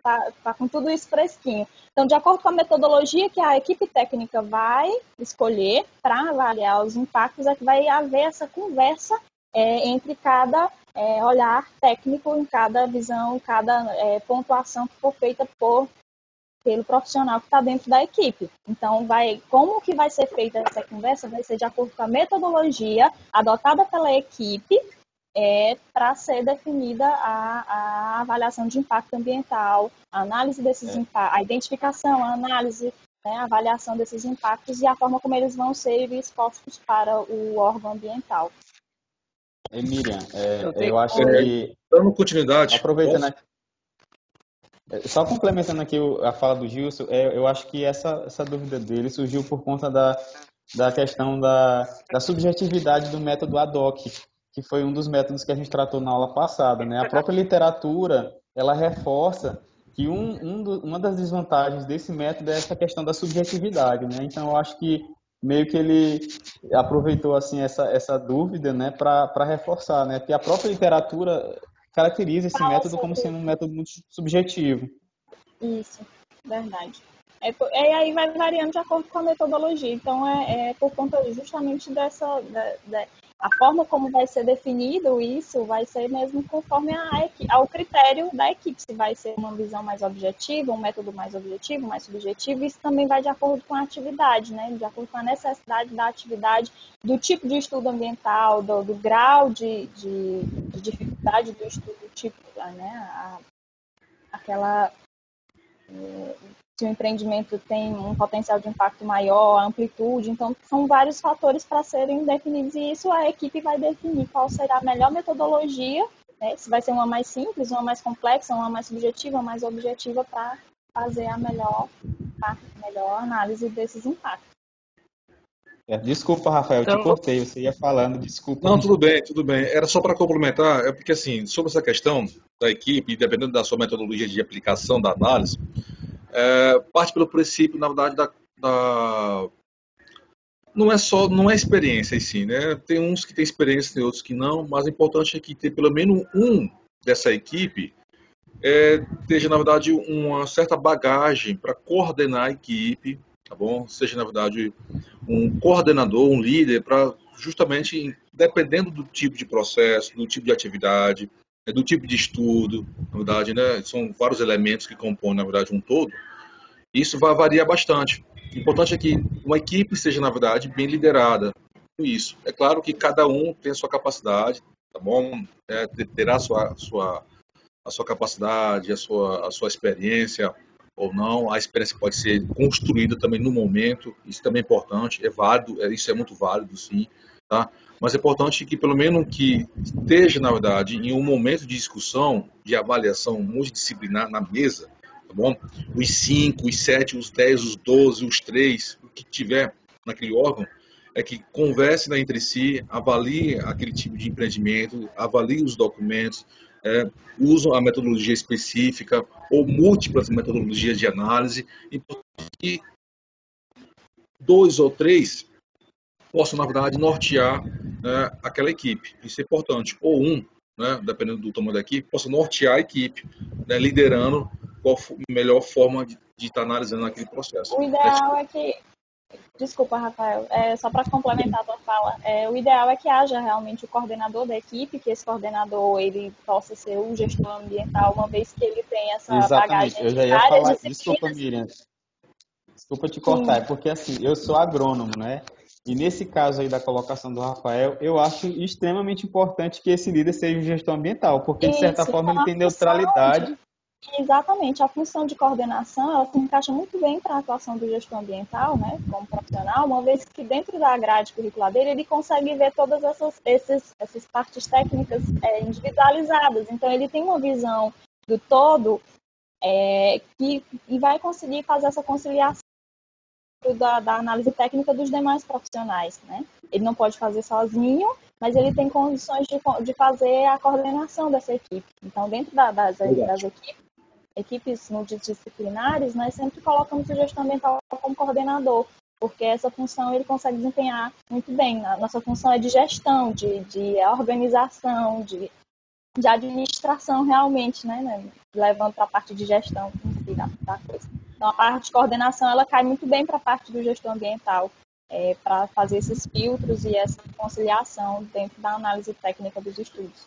tá com tudo isso fresquinho. Então, de acordo com a metodologia que a equipe técnica vai escolher para avaliar os impactos, é que vai haver essa conversa entre cada olhar técnico, em cada visão, cada pontuação que for feita pelo profissional que está dentro da equipe. Então, como que vai ser feita essa conversa? Vai ser de acordo com a metodologia adotada pela equipe para ser definida a avaliação de impacto ambiental, a análise desses impactos, a identificação, a análise, a avaliação desses impactos e a forma como eles vão ser expostos para o órgão ambiental. Miriam, eu acho que... Dando continuidade... Aproveitando aqui, só complementando aqui a fala do Gilson, eu acho que essa dúvida dele surgiu por conta da questão da subjetividade do método ADOC, que foi um dos métodos que a gente tratou na aula passada, né? A própria literatura, ela reforça que uma das desvantagens desse método é essa questão da subjetividade, né? Então, eu acho que meio que ele aproveitou assim essa dúvida, né, para reforçar, né? Que a própria literatura caracteriza esse método como sendo um método muito subjetivo. Isso, verdade. Aí vai variando de acordo com a metodologia. Então, por conta justamente a forma como vai ser definido isso vai ser mesmo conforme ao critério da equipe. Se vai ser uma visão mais objetiva, um método mais objetivo, mais subjetivo, isso também vai de acordo com a atividade, né? De acordo com a necessidade da atividade, do tipo de estudo ambiental, do grau de dificuldade do estudo, tipo, né? Se o empreendimento tem um potencial de impacto maior, a amplitude, então são vários fatores para serem definidos e isso a equipe vai definir qual será a melhor metodologia, né? Se vai ser uma mais simples, uma mais complexa, uma mais subjetiva, uma mais objetiva para fazer a melhor análise desses impactos. Desculpa, Rafael, eu te Então, cortei, você ia falando, desculpa. Não, tudo bem, tudo bem. Era só para complementar, é porque assim, sobre essa questão da equipe, dependendo da sua metodologia de aplicação da análise, parte pelo princípio, na verdade, não é experiência em si, né? Tem uns que têm experiência, tem outros que não, mas o importante é que ter pelo menos um dessa equipe esteja, na verdade, uma certa bagagem para coordenar a equipe, tá bom? Seja, na verdade, um coordenador, um líder, para justamente, dependendo do tipo de processo, do tipo de atividade, do tipo de estudo, na verdade, né? São vários elementos que compõem, na verdade, um todo. Isso vai variar bastante. O importante é que uma equipe seja, na verdade, bem liderada. Isso. É claro que cada um tem a sua capacidade, tá bom? Terá a sua capacidade, a sua experiência ou não. A experiência pode ser construída também no momento. Isso também é importante, é válido, isso é muito válido, sim. Tá? Mas é importante que, pelo menos, que esteja, na verdade, em um momento de discussão, de avaliação multidisciplinar na mesa, tá bom? Os 5, os 7, os 10, os 12, os 3, o que tiver naquele órgão, é que converse, né, entre si, avalie aquele tipo de empreendimento, avalie os documentos, usam a metodologia específica ou múltiplas metodologias de análise, e 2 ou 3 possam, na verdade, nortear, né, aquela equipe. Isso é importante. Ou um, né, dependendo do tamanho da equipe, possa nortear a equipe, né, liderando qual a melhor forma de estar analisando aquele processo. O ideal é que, desculpa, Rafael, só para complementar a tua fala, o ideal é que haja realmente o coordenador da equipe, que esse coordenador ele possa ser o gestor ambiental, uma vez que ele tem essa Exatamente, bagagem eu já de ia várias falar, disciplinas. desculpa, Miriam, desculpa te cortar, é porque assim, eu sou agrônomo, né? E nesse caso aí da colocação do Rafael, eu acho extremamente importante que esse líder seja um gestor ambiental, porque de certa Isso, forma então ele tem neutralidade. exatamente, a função de coordenação, ela se encaixa muito bem para a atuação do gestor ambiental, né, como profissional, uma vez que dentro da grade curricular dele, ele consegue ver todas essas partes técnicas individualizadas. Então, ele tem uma visão do todo e vai conseguir fazer essa conciliação da análise técnica dos demais profissionais, né? Ele não pode fazer sozinho, mas ele tem condições de fazer a coordenação dessa equipe. Então, dentro das equipes multidisciplinares, nós sempre colocamos o gestor ambiental como coordenador, porque essa função ele consegue desempenhar muito bem. A nossa função é de gestão, de organização, de administração realmente, né? Levando para a parte de gestão da coisa. Então, a parte de coordenação ela cai muito bem para a parte do gestor ambiental, para fazer esses filtros e essa conciliação dentro da análise técnica dos estudos.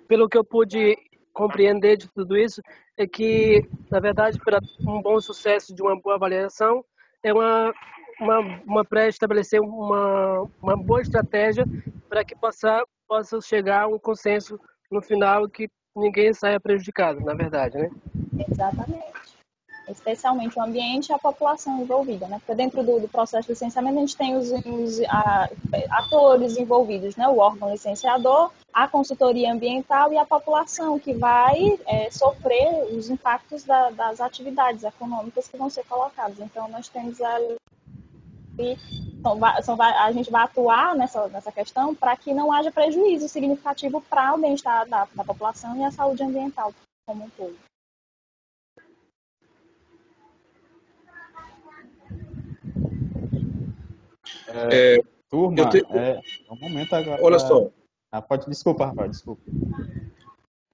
Pelo que eu pude compreender de tudo isso, é que, na verdade, para um bom sucesso de uma boa avaliação, é uma pré-estabelecer uma boa estratégia para que possa chegar a um consenso no final que ninguém saia prejudicado, na verdade, né? Exatamente. Especialmente o ambiente e a população envolvida, né? Porque dentro do processo de licenciamento a gente tem os atores envolvidos, né? O órgão licenciador, a consultoria ambiental e a população que vai sofrer os impactos das atividades econômicas que vão ser colocadas. Então nós temos ali a gente vai atuar nessa questão para que não haja prejuízo significativo para o bem-estar da população e a saúde ambiental como um todo. Turma, um momento agora. Olha só. Desculpa, Rafael, desculpa.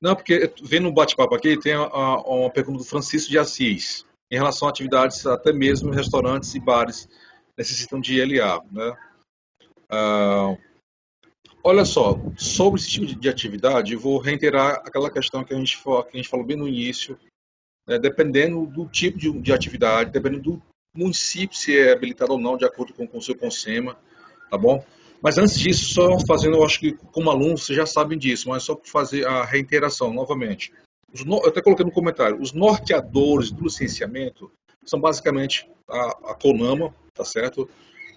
Não, porque vendo um bate-papo aqui, tem uma pergunta do Francisco de Assis, em relação a atividades, até mesmo restaurantes e bares necessitam de ILA, né? Olha só, sobre esse tipo de atividade, eu vou reiterar aquela questão que a gente falou bem no início, né? Dependendo do tipo de atividade, dependendo do município se é habilitado ou não, de acordo com o seu CONSEMA, tá bom? Mas antes disso, só fazendo, eu acho que como aluno vocês já sabem disso, mas só para fazer a reiteração novamente. Eu até coloquei no comentário, os norteadores do licenciamento são basicamente a CONAMA, tá certo?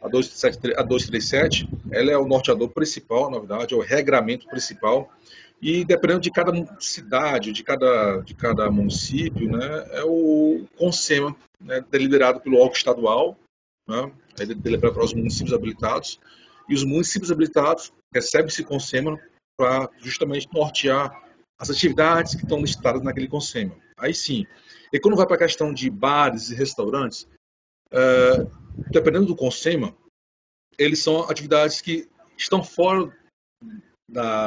A 237, ela é o norteador principal, na verdade, é o regramento principal. E dependendo de cada cidade, de cada município, né, é o CONSEMA, né, deliberado pelo órgão estadual, né, é deliberado para os municípios habilitados, e os municípios habilitados recebem esse CONSEMA para justamente nortear as atividades que estão listadas naquele CONSEMA. Aí sim. E quando vai para a questão de bares e restaurantes, dependendo do CONSEMA, eles são atividades que estão fora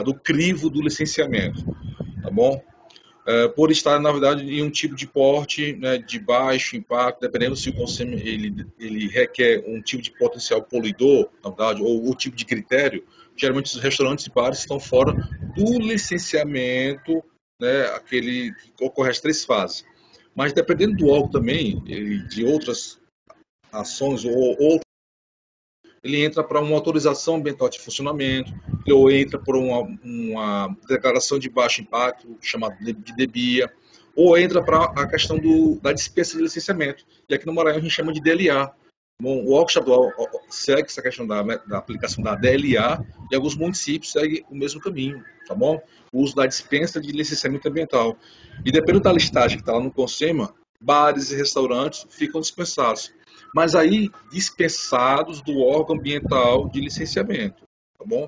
do crivo do licenciamento, tá bom? Por estar, na verdade, em um tipo de porte, né, de baixo impacto, dependendo se o consumo ele requer um tipo de potencial poluidor, na verdade, ou o tipo de critério, geralmente os restaurantes e bares estão fora do licenciamento, né, aquele que ocorre as 3 fases. Mas dependendo do órgão também, de outras ações ou ele entra para uma autorização ambiental de funcionamento, ou entra por uma declaração de baixo impacto, chamada de DBIA, ou entra para a questão da dispensa de licenciamento. E aqui no Maranhão a gente chama de DLA. Bom, o órgão estadual segue essa questão da aplicação da DLA e alguns municípios seguem o mesmo caminho, tá bom? O uso da dispensa de licenciamento ambiental. E dependendo da listagem que está lá no CONSEMA, bares e restaurantes ficam dispensados. Mas aí dispensados do órgão ambiental de licenciamento, tá bom?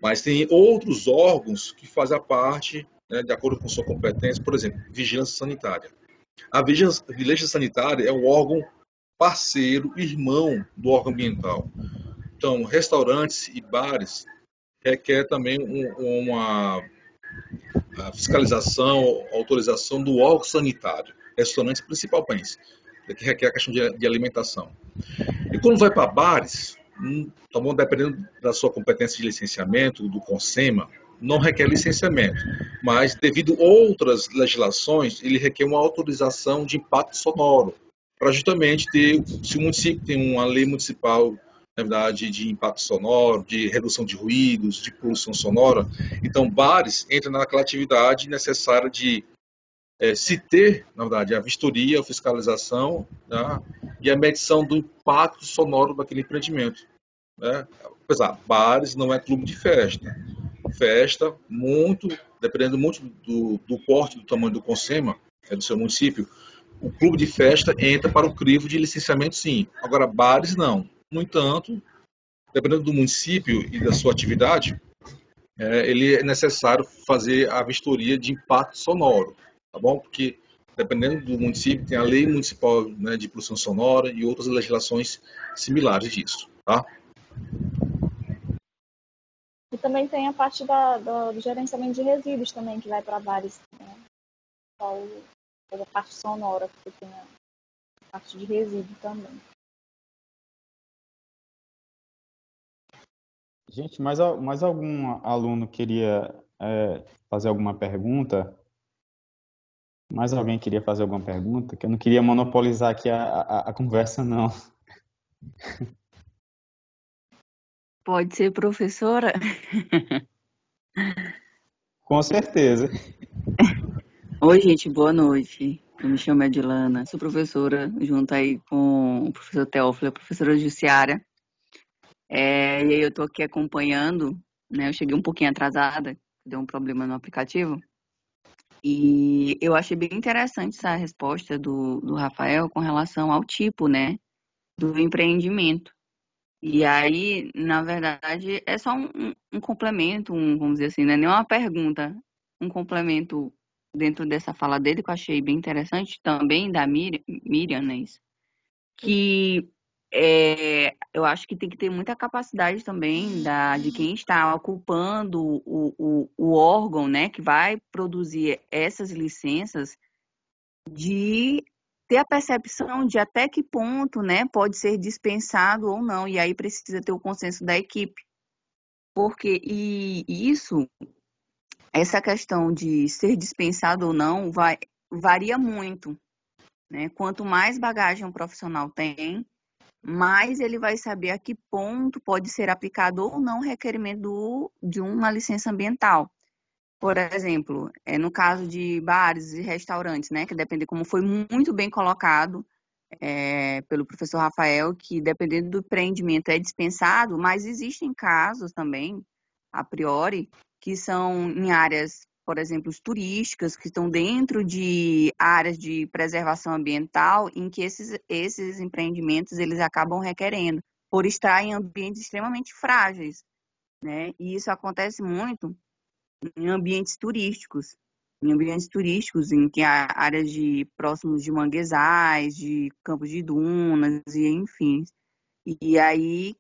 Mas tem outros órgãos que fazem a parte, né, de acordo com sua competência, por exemplo, vigilância sanitária. A vigilância sanitária é o órgão parceiro, irmão do órgão ambiental. Então, restaurantes e bares requer também uma fiscalização, autorização do órgão sanitário. Restaurantes principalmente, que requer a questão de alimentação. E quando vai para bares, tá bom, dependendo da sua competência de licenciamento, do CONSEMA, não requer licenciamento, mas devido a outras legislações, ele requer uma autorização de impacto sonoro, para justamente ter, se o município tem uma lei municipal, na verdade, de impacto sonoro, de redução de ruídos, de poluição sonora, então bares entram naquela atividade necessária de se ter, na verdade, a vistoria, a fiscalização, tá? E a medição do impacto sonoro daquele empreendimento. Né? Apesar, bares não é clube de festa. Festa, dependendo muito do porte, do tamanho do CONSEMA, do seu município, o clube de festa entra para o crivo de licenciamento, sim. Agora, bares, não. No entanto, dependendo do município e da sua atividade, ele é necessário fazer a vistoria de impacto sonoro, tá bom? Porque dependendo do município tem a lei municipal, né, de poluição sonora e outras legislações similares disso, tá? E também tem a parte do gerenciamento de resíduos também, que vai para bares, né? Só a parte sonora, porque tem a parte de resíduo também. Gente, mais algum aluno queria fazer alguma pergunta? Mais alguém queria fazer alguma pergunta? Que eu não queria monopolizar aqui a conversa, não. Pode ser professora? Com certeza. Oi, gente, boa noite. Eu me chamo Edilana, sou professora, junto aí com o professor Teófilo, a professora Jussiara. E aí eu tô aqui acompanhando, né? Eu cheguei um pouquinho atrasada, deu um problema no aplicativo. E eu achei bem interessante essa resposta do Rafael com relação ao tipo, né, do empreendimento. E aí, na verdade, é só um complemento, vamos dizer assim, não é nem uma pergunta, um complemento dentro dessa fala dele que eu achei bem interessante, também da Miriam, né, isso? Que eu acho que tem que ter muita capacidade também de quem está ocupando o órgão, né, que vai produzir essas licenças, de ter a percepção de até que ponto, né, pode ser dispensado ou não, e aí precisa ter o consenso da equipe. Porque essa questão de ser dispensado ou não varia muito, né? Quanto mais bagagem um profissional tem, mais ele vai saber a que ponto pode ser aplicado ou não o requerimento de uma licença ambiental. Por exemplo, no caso de bares e restaurantes, né, que depende, como foi muito bem colocado pelo professor Rafael, que dependendo do empreendimento é dispensado, mas existem casos também, a priori, que são em áreas, por exemplo, turísticas, que estão dentro de áreas de preservação ambiental, em que esses empreendimentos eles acabam requerendo, por estar em ambientes extremamente frágeis, né? E isso acontece muito em ambientes turísticos. Em ambientes turísticos, em que há áreas próximos de manguezais, de campos de dunas, e enfim. E aí,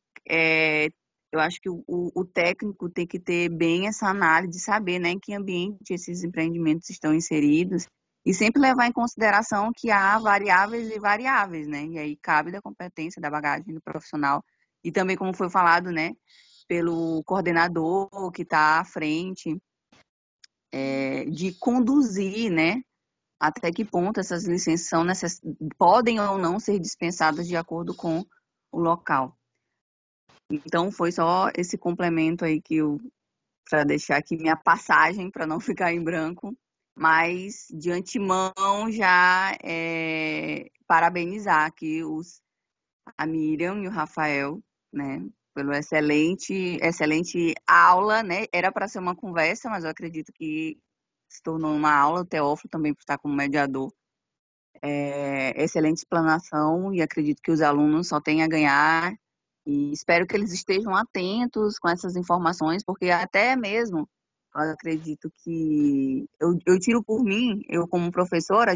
eu acho que o técnico tem que ter bem essa análise de saber, né, em que ambiente esses empreendimentos estão inseridos e sempre levar em consideração que há variáveis e variáveis, né? E aí cabe da competência, da bagagem do profissional e também, como foi falado, né, pelo coordenador que está à frente, de conduzir, né, até que ponto essas licenças podem ou não ser dispensadas de acordo com o local. Então, foi só esse complemento aí para deixar aqui minha passagem, para não ficar em branco, mas de antemão já parabenizar aqui a Miriam e o Rafael, né, pelo excelente aula, né? Era para ser uma conversa, mas eu acredito que se tornou uma aula. O Teófilo também por estar como mediador. Excelente explanação e acredito que os alunos só têm a ganhar e espero que eles estejam atentos com essas informações, porque até mesmo eu acredito que eu tiro por mim, eu como professora,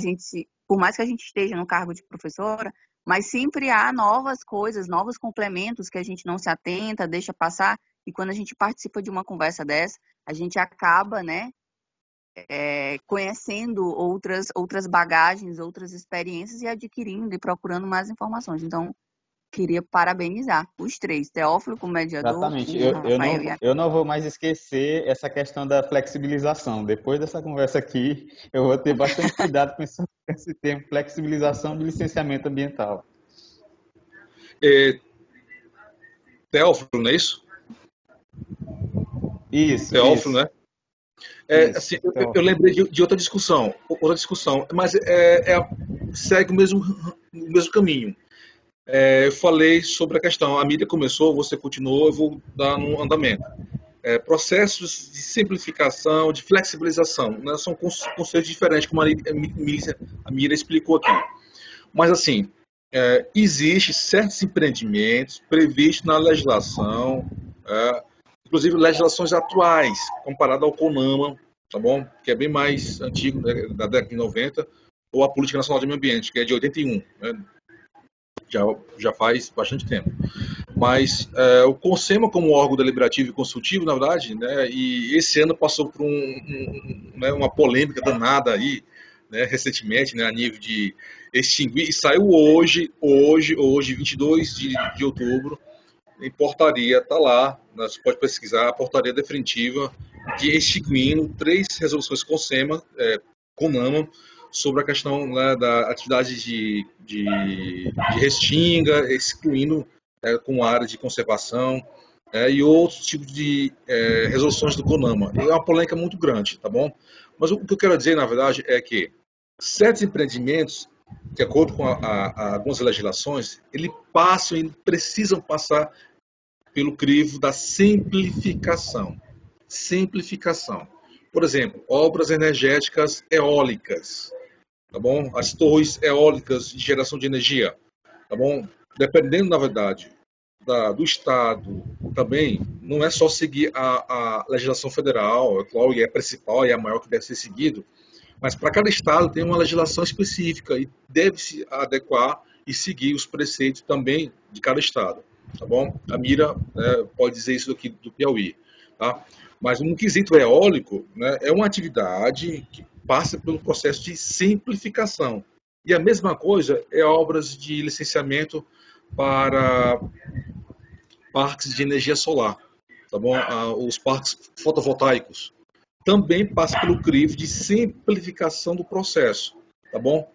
por mais que a gente esteja no cargo de professora, mas sempre há novas coisas, novos complementos que a gente não se atenta, deixa passar, e quando a gente participa de uma conversa dessa, a gente acaba, né, conhecendo outras bagagens, outras experiências e adquirindo e procurando mais informações. Então, queria parabenizar os três, Teófilo como mediador. Exatamente. E o Rafael Eu não vou mais esquecer essa questão da flexibilização. Depois dessa conversa aqui, eu vou ter bastante cuidado com esse termo, flexibilização de licenciamento ambiental. Teófilo, não é isso? Isso. Teófilo, né? Assim, eu lembrei de outra discussão, mas segue o mesmo caminho. Eu falei sobre a questão, a mídia começou, você continuou, eu vou dar um andamento. Processos de simplificação, de flexibilização, né? São conceitos diferentes, como a Miriam explicou aqui. Mas, assim, existem certos empreendimentos previstos na legislação, inclusive legislações atuais, comparado ao CONAMA, tá bom? Que é bem mais antigo, né, da década de 90, ou a Política Nacional de Meio Ambiente, que é de 81, né? Já faz bastante tempo. Mas o CONSEMA, como órgão deliberativo e consultivo, na verdade, né, e esse ano passou por uma polêmica danada aí, né, recentemente, né, a nível de extinguir, e saiu hoje 22 de outubro, em portaria, está lá, você pode pesquisar, a portaria definitiva de extinguindo 3 resoluções CONAMA, sobre a questão, né, da atividade de restinga, excluindo com área de conservação e outros tipos de resoluções do CONAMA. É uma polêmica muito grande, tá bom? Mas o que eu quero dizer, na verdade, é que certos empreendimentos, de acordo com algumas legislações, eles precisam passar pelo crivo da simplificação. Simplificação. Por exemplo, obras energéticas eólicas, tá bom? As torres eólicas de geração de energia, tá bom? Dependendo, na verdade, do Estado também, não é só seguir a legislação federal, qual é a principal e a maior que deve ser seguido, mas para cada Estado tem uma legislação específica e deve se adequar e seguir os preceitos também de cada Estado, tá bom? A Mira pode dizer isso aqui do Piauí, tá? Mas no quesito eólico, né, é uma atividade que passa pelo processo de simplificação. E a mesma coisa é obras de licenciamento para parques de energia solar, tá bom? Os parques fotovoltaicos também passa pelo crivo de simplificação do processo, tá bom?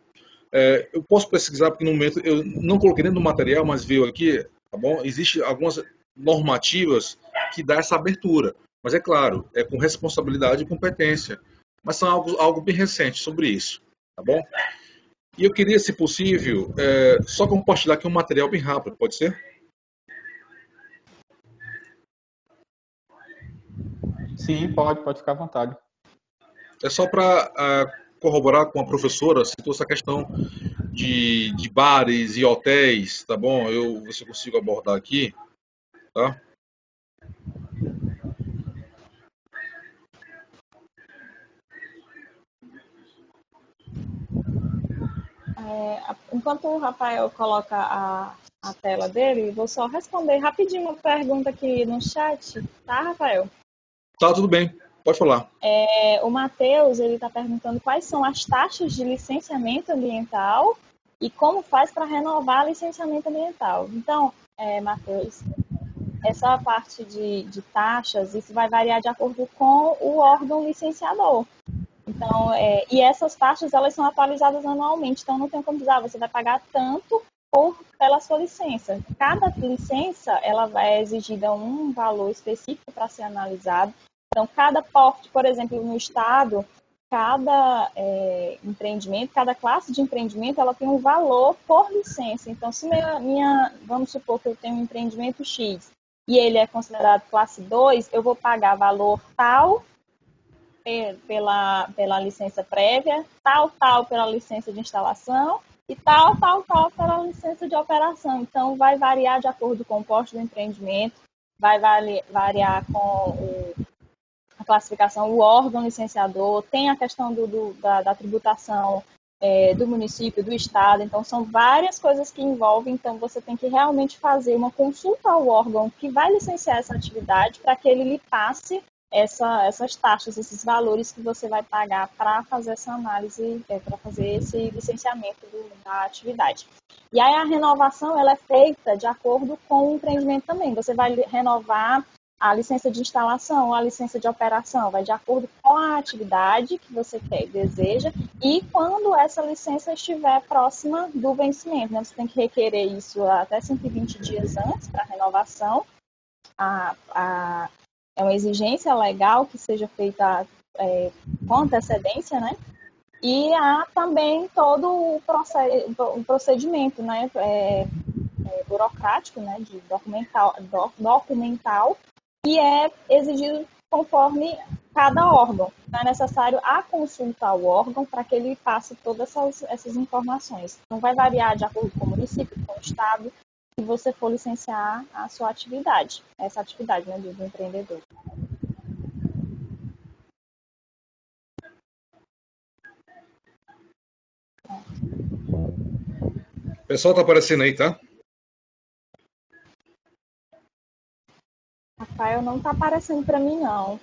Eu posso pesquisar, porque no momento eu não coloquei dentro do material, mas veio aqui, tá bom? Existem algumas normativas que dão essa abertura, mas é claro, é com responsabilidade e competência, mas são algo bem recente sobre isso, tá bom? E eu queria, se possível, só compartilhar aqui um material bem rápido, pode ser? Sim, pode ficar à vontade. É só para corroborar com a professora, citou essa questão de bares e hotéis, tá bom? Eu ver se eu consigo abordar aqui, tá? Enquanto o Rafael coloca a tela dele, vou só responder rapidinho uma pergunta aqui no chat, tá, Rafael? Tá, tudo bem. Pode falar. O Matheus, ele está perguntando quais são as taxas de licenciamento ambiental e como faz para renovar licenciamento ambiental. Então, Matheus, essa parte de taxas, isso vai variar de acordo com o órgão licenciador. Então, e essas taxas, elas são atualizadas anualmente, então não tem como dizer, você vai pagar tanto pela sua licença. Cada licença, ela vai exigida um valor específico para ser analisado. Então, cada porte, por exemplo, no estado, cada empreendimento, cada classe de empreendimento, ela tem um valor por licença. Então, se vamos supor que eu tenho um empreendimento X e ele é considerado classe 2, eu vou pagar valor tal pela licença prévia, tal pela licença de instalação e tal pela licença de operação. Então, vai variar de acordo com o porte do empreendimento, vai variar com a classificação, o órgão licenciador, tem a questão da tributação do município, do estado. Então, são várias coisas que envolvem. Então, você tem que realmente fazer uma consulta ao órgão que vai licenciar essa atividade para que ele lhe passe essas taxas, esses valores que você vai pagar para fazer essa análise, para fazer esse licenciamento da atividade. E aí a renovação, ela é feita de acordo com o empreendimento também. Você vai renovar a licença de instalação, a licença de operação, vai de acordo com a atividade que você deseja e quando essa licença estiver próxima do vencimento, né? Você tem que requerer isso até 120 dias antes para a renovação. É uma exigência legal que seja feita com antecedência, né? E há também todo o procedimento, né? Burocrático, né? De documental, que é exigido conforme cada órgão. Então, é necessário a consulta ao órgão para que ele passe todas essas informações. Então, vai variar de acordo com o município, com o estado, se você for licenciar a sua atividade, essa atividade, né, do empreendedor. O pessoal tá aparecendo aí, tá? Rafael, não está aparecendo para mim, não.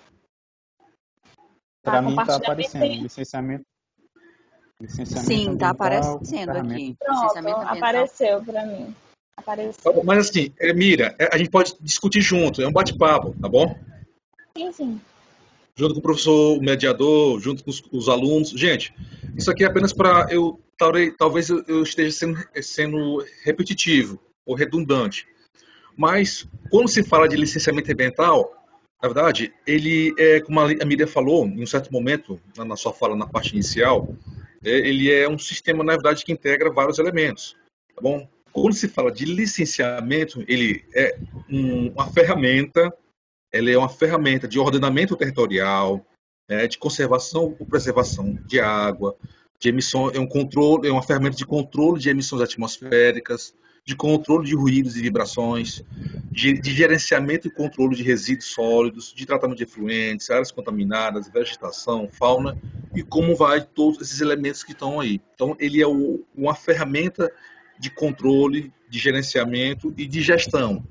Para mim está aparecendo. Licenciamento Sim, está aparecendo aqui. Pronto, apareceu para mim. Apareceu. Mas assim, Mira, a gente pode discutir junto, é um bate-papo, tá bom? Sim. Junto com o professor, o mediador, junto com os alunos. Gente, isso aqui é apenas para talvez eu esteja sendo repetitivo ou redundante. Mas, quando se fala de licenciamento ambiental, na verdade, ele é, como a Miriam falou, em um certo momento, na sua fala, na parte inicial, ele é um sistema, na verdade, que integra vários elementos, tá bom? Quando se fala de licenciamento, ele é uma ferramenta, ele é uma ferramenta de ordenamento territorial, de conservação ou preservação de água, de emissão, é uma ferramenta de controle de emissões atmosféricas, de controle de ruídos e vibrações, de gerenciamento e controle de resíduos sólidos, de tratamento de efluentes, áreas contaminadas, vegetação, fauna, e como vai todos esses elementos que estão aí. Então, ele é uma ferramenta de controle, de gerenciamento e de gestão.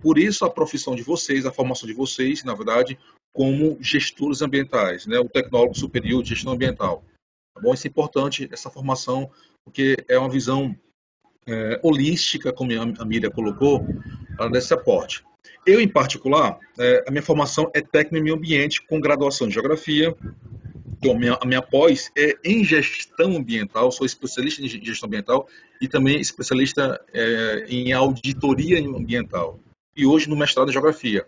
Por isso, a profissão de vocês, a formação de vocês, na verdade, como gestores ambientais, né? O tecnólogo superior de gestão ambiental. Tá bom? Isso é importante, essa formação, porque é uma visão holística, como a Miriam colocou, desse aporte. Eu, em particular, a minha formação é técnico em meio ambiente, com graduação em geografia. Então, a minha pós é em gestão ambiental, sou especialista em gestão ambiental e também especialista em auditoria ambiental. E hoje no mestrado em geografia.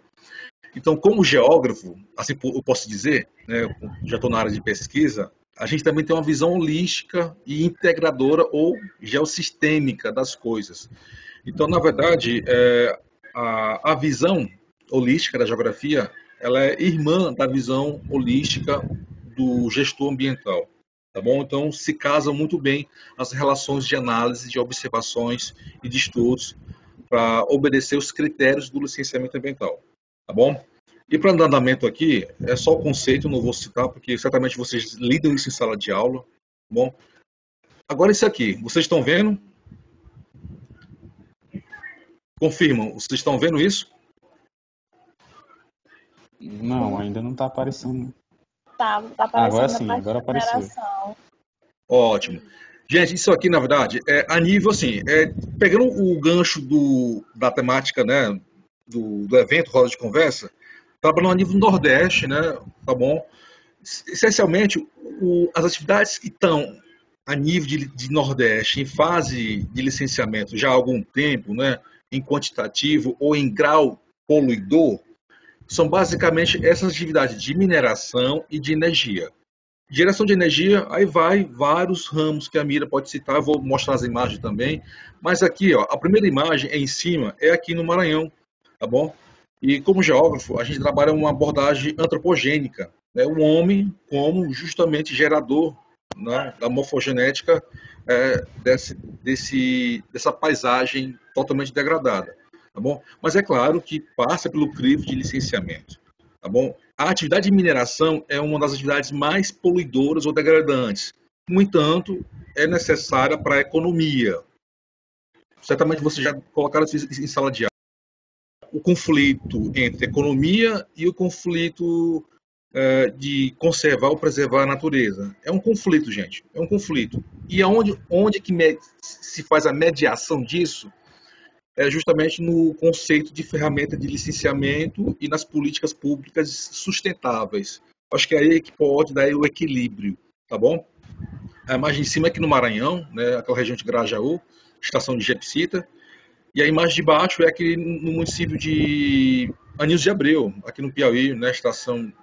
Então, como geógrafo, assim eu posso dizer, né, já estou na área de pesquisa, a gente também tem uma visão holística e integradora ou geossistêmica das coisas. Então, na verdade, a visão holística da geografia ela é irmã da visão holística do gestor ambiental, tá bom? Então, se casam muito bem as relações de análise, de observações e de estudos para obedecer os critérios do licenciamento ambiental, tá bom? E para andamento aqui, é só o conceito, não vou citar, porque certamente vocês lidam isso em sala de aula, tá bom? Agora isso aqui, vocês estão vendo? Confirmam, vocês estão vendo isso? Não, ainda não está aparecendo. Tá Agora aparecendo sim, na parte agora de apareceu. mineração. Ótimo. Gente, isso aqui, na verdade, é a nível assim, pegando o gancho da temática, né, do evento Roda de Conversa, trabalhando a nível do Nordeste, né, tá bom? Essencialmente, as atividades que estão a nível de Nordeste, em fase de licenciamento já há algum tempo, né, em quantitativo ou em grau poluidor, são basicamente essas atividades de mineração e de energia. Geração de energia, aí vai vários ramos que a Mira pode citar, eu vou mostrar as imagens também. Mas aqui, ó, a primeira imagem é em cima, é aqui no Maranhão, tá bom? E como geógrafo, a gente trabalha uma abordagem antropogênica, né? O homem como justamente gerador, né, da morfogenética dessa paisagem totalmente degradada, tá bom? Mas é claro que passa pelo crivo de licenciamento, tá bom? A atividade de mineração é uma das atividades mais poluidoras ou degradantes. No entanto, é necessária para a economia. Certamente vocês já colocaram isso em sala de aula. O conflito entre economia e o conflito de conservar ou preservar a natureza. É um conflito, gente. É um conflito. E onde que se faz a mediação disso? É justamente no conceito de ferramenta de licenciamento e nas políticas públicas sustentáveis. Acho que é aí que pode dar o equilíbrio, tá bom? A imagem de cima é aqui no Maranhão, né, aquela região de Grajaú, estação de Jepsita, e a imagem de baixo é aqui no município de Aninhos de Abreu, aqui no Piauí, né, extração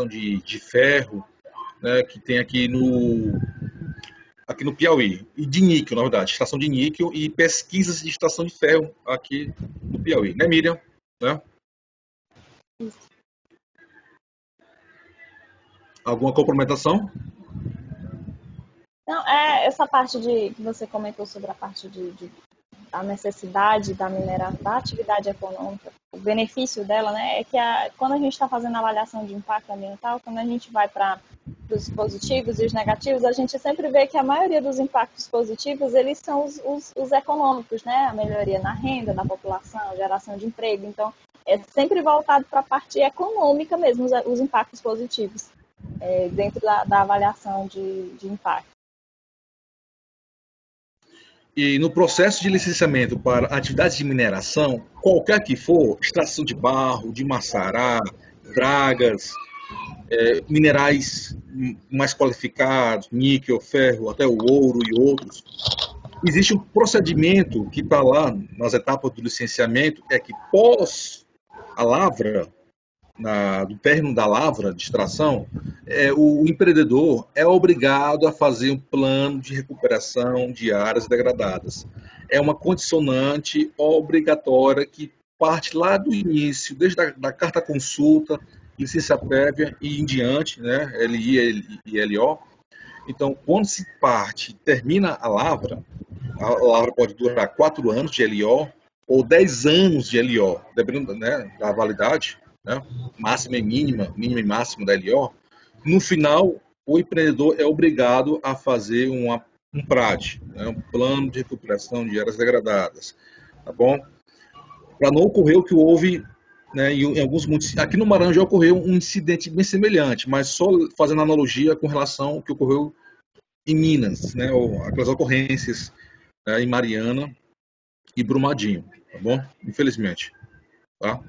de ferro, né, que tem aqui no Piauí, e de níquel, na verdade, extração de níquel e pesquisas de extração de ferro aqui no Piauí, né, Miriam? Né? Alguma complementação? Não, essa parte que você comentou sobre a parte a necessidade da atividade econômica, o benefício dela, né, é que quando a gente está fazendo a avaliação de impacto ambiental, quando a gente vai para os positivos e os negativos, a gente sempre vê que a maioria dos impactos positivos, eles são os econômicos, né, a melhoria na renda da população, geração de emprego, então é sempre voltado para a parte econômica mesmo, os impactos positivos, dentro da avaliação de impacto. E no processo de licenciamento para atividades de mineração, qualquer que for, extração de barro, de maçará, dragas, minerais mais qualificados, níquel, ferro, até o ouro e outros, existe um procedimento que está lá nas etapas do licenciamento, é que pós a lavra, do término da lavra de extração, o empreendedor é obrigado a fazer um plano de recuperação de áreas degradadas. É uma condicionante obrigatória que parte lá do início, desde a carta consulta, licença prévia e em diante, né, LI e LO. Então, quando se termina a lavra pode durar 4 anos de LO ou 10 anos de LO, dependendo, né, da validade, né, máxima e mínima e máxima da LO. No final, o empreendedor é obrigado a fazer um PRAD, né, um plano de recuperação de áreas degradadas, tá bom? Para não ocorrer o que houve, né, em alguns municípios. Aqui no Maranhão já ocorreu um incidente bem semelhante, mas só fazendo analogia com relação ao que ocorreu em Minas, né, ou aquelas ocorrências, né, em Mariana e Brumadinho, tá bom? Infelizmente, tá?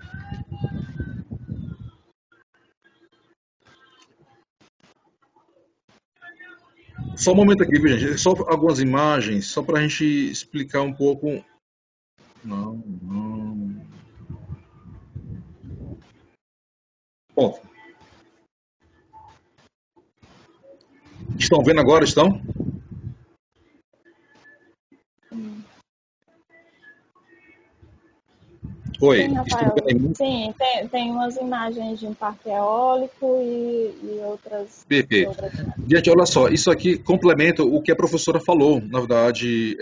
Só um momento aqui, viu, gente? Só algumas imagens, só para a gente explicar um pouco. Não. Bom. Estão vendo agora? Estão? Oi, Sim, isso tudo Rafael. bem? Sim, tem umas imagens de um parque eólico e outras, e Perfeito. outras imagens. Gente, olha só, isso aqui complementa o que a professora falou, na verdade.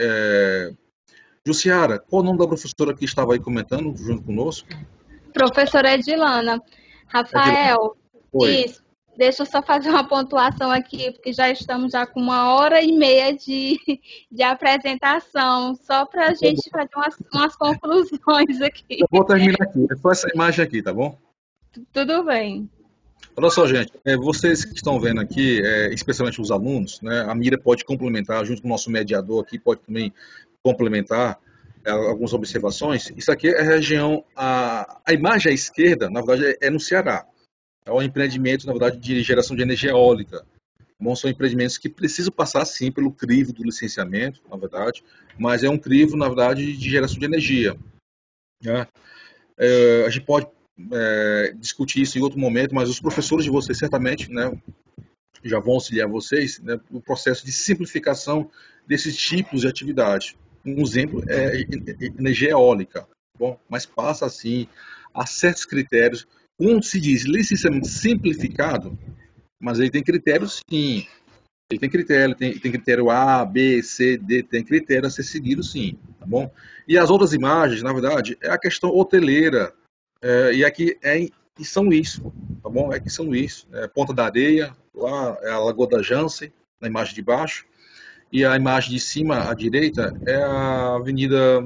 Jussiara, qual o nome da professora que estava aí comentando junto conosco? Professora Edilana. É de... Rafael, Oi. isso. Deixa eu só fazer uma pontuação aqui, porque já estamos já com 1h30 de apresentação, só para a gente fazer umas conclusões aqui. Eu vou terminar aqui, é só essa imagem aqui, tá bom? Tudo bem. Olha só, gente, vocês que estão vendo aqui, especialmente os alunos, né, a Mira pode complementar, junto com o nosso mediador aqui, pode também complementar algumas observações. Isso aqui é a região, a imagem à esquerda, na verdade, é no Ceará. É um empreendimento, na verdade, de geração de energia eólica. Bom, são empreendimentos que precisam passar, sim, pelo crivo do licenciamento, na verdade, mas é um crivo, na verdade, de geração de energia, né? A gente pode discutir isso em outro momento, mas os professores de vocês certamente, né, já vão auxiliar vocês, né, no processo de simplificação desses tipos de atividade. Um exemplo é energia eólica, bom, mas passa assim a certos critérios. Quando se diz licenciamento simplificado, mas ele tem critérios, sim. Ele tem critério, tem critério A, B, C, D, tem critério a ser seguido, sim, tá bom? E as outras imagens, na verdade, é a questão hoteleira, e aqui é em São Luís, tá bom? É aqui em São Luís, Ponta da Areia, lá é a Lagoa da Jansen, na imagem de baixo, e a imagem de cima, à direita, é a Avenida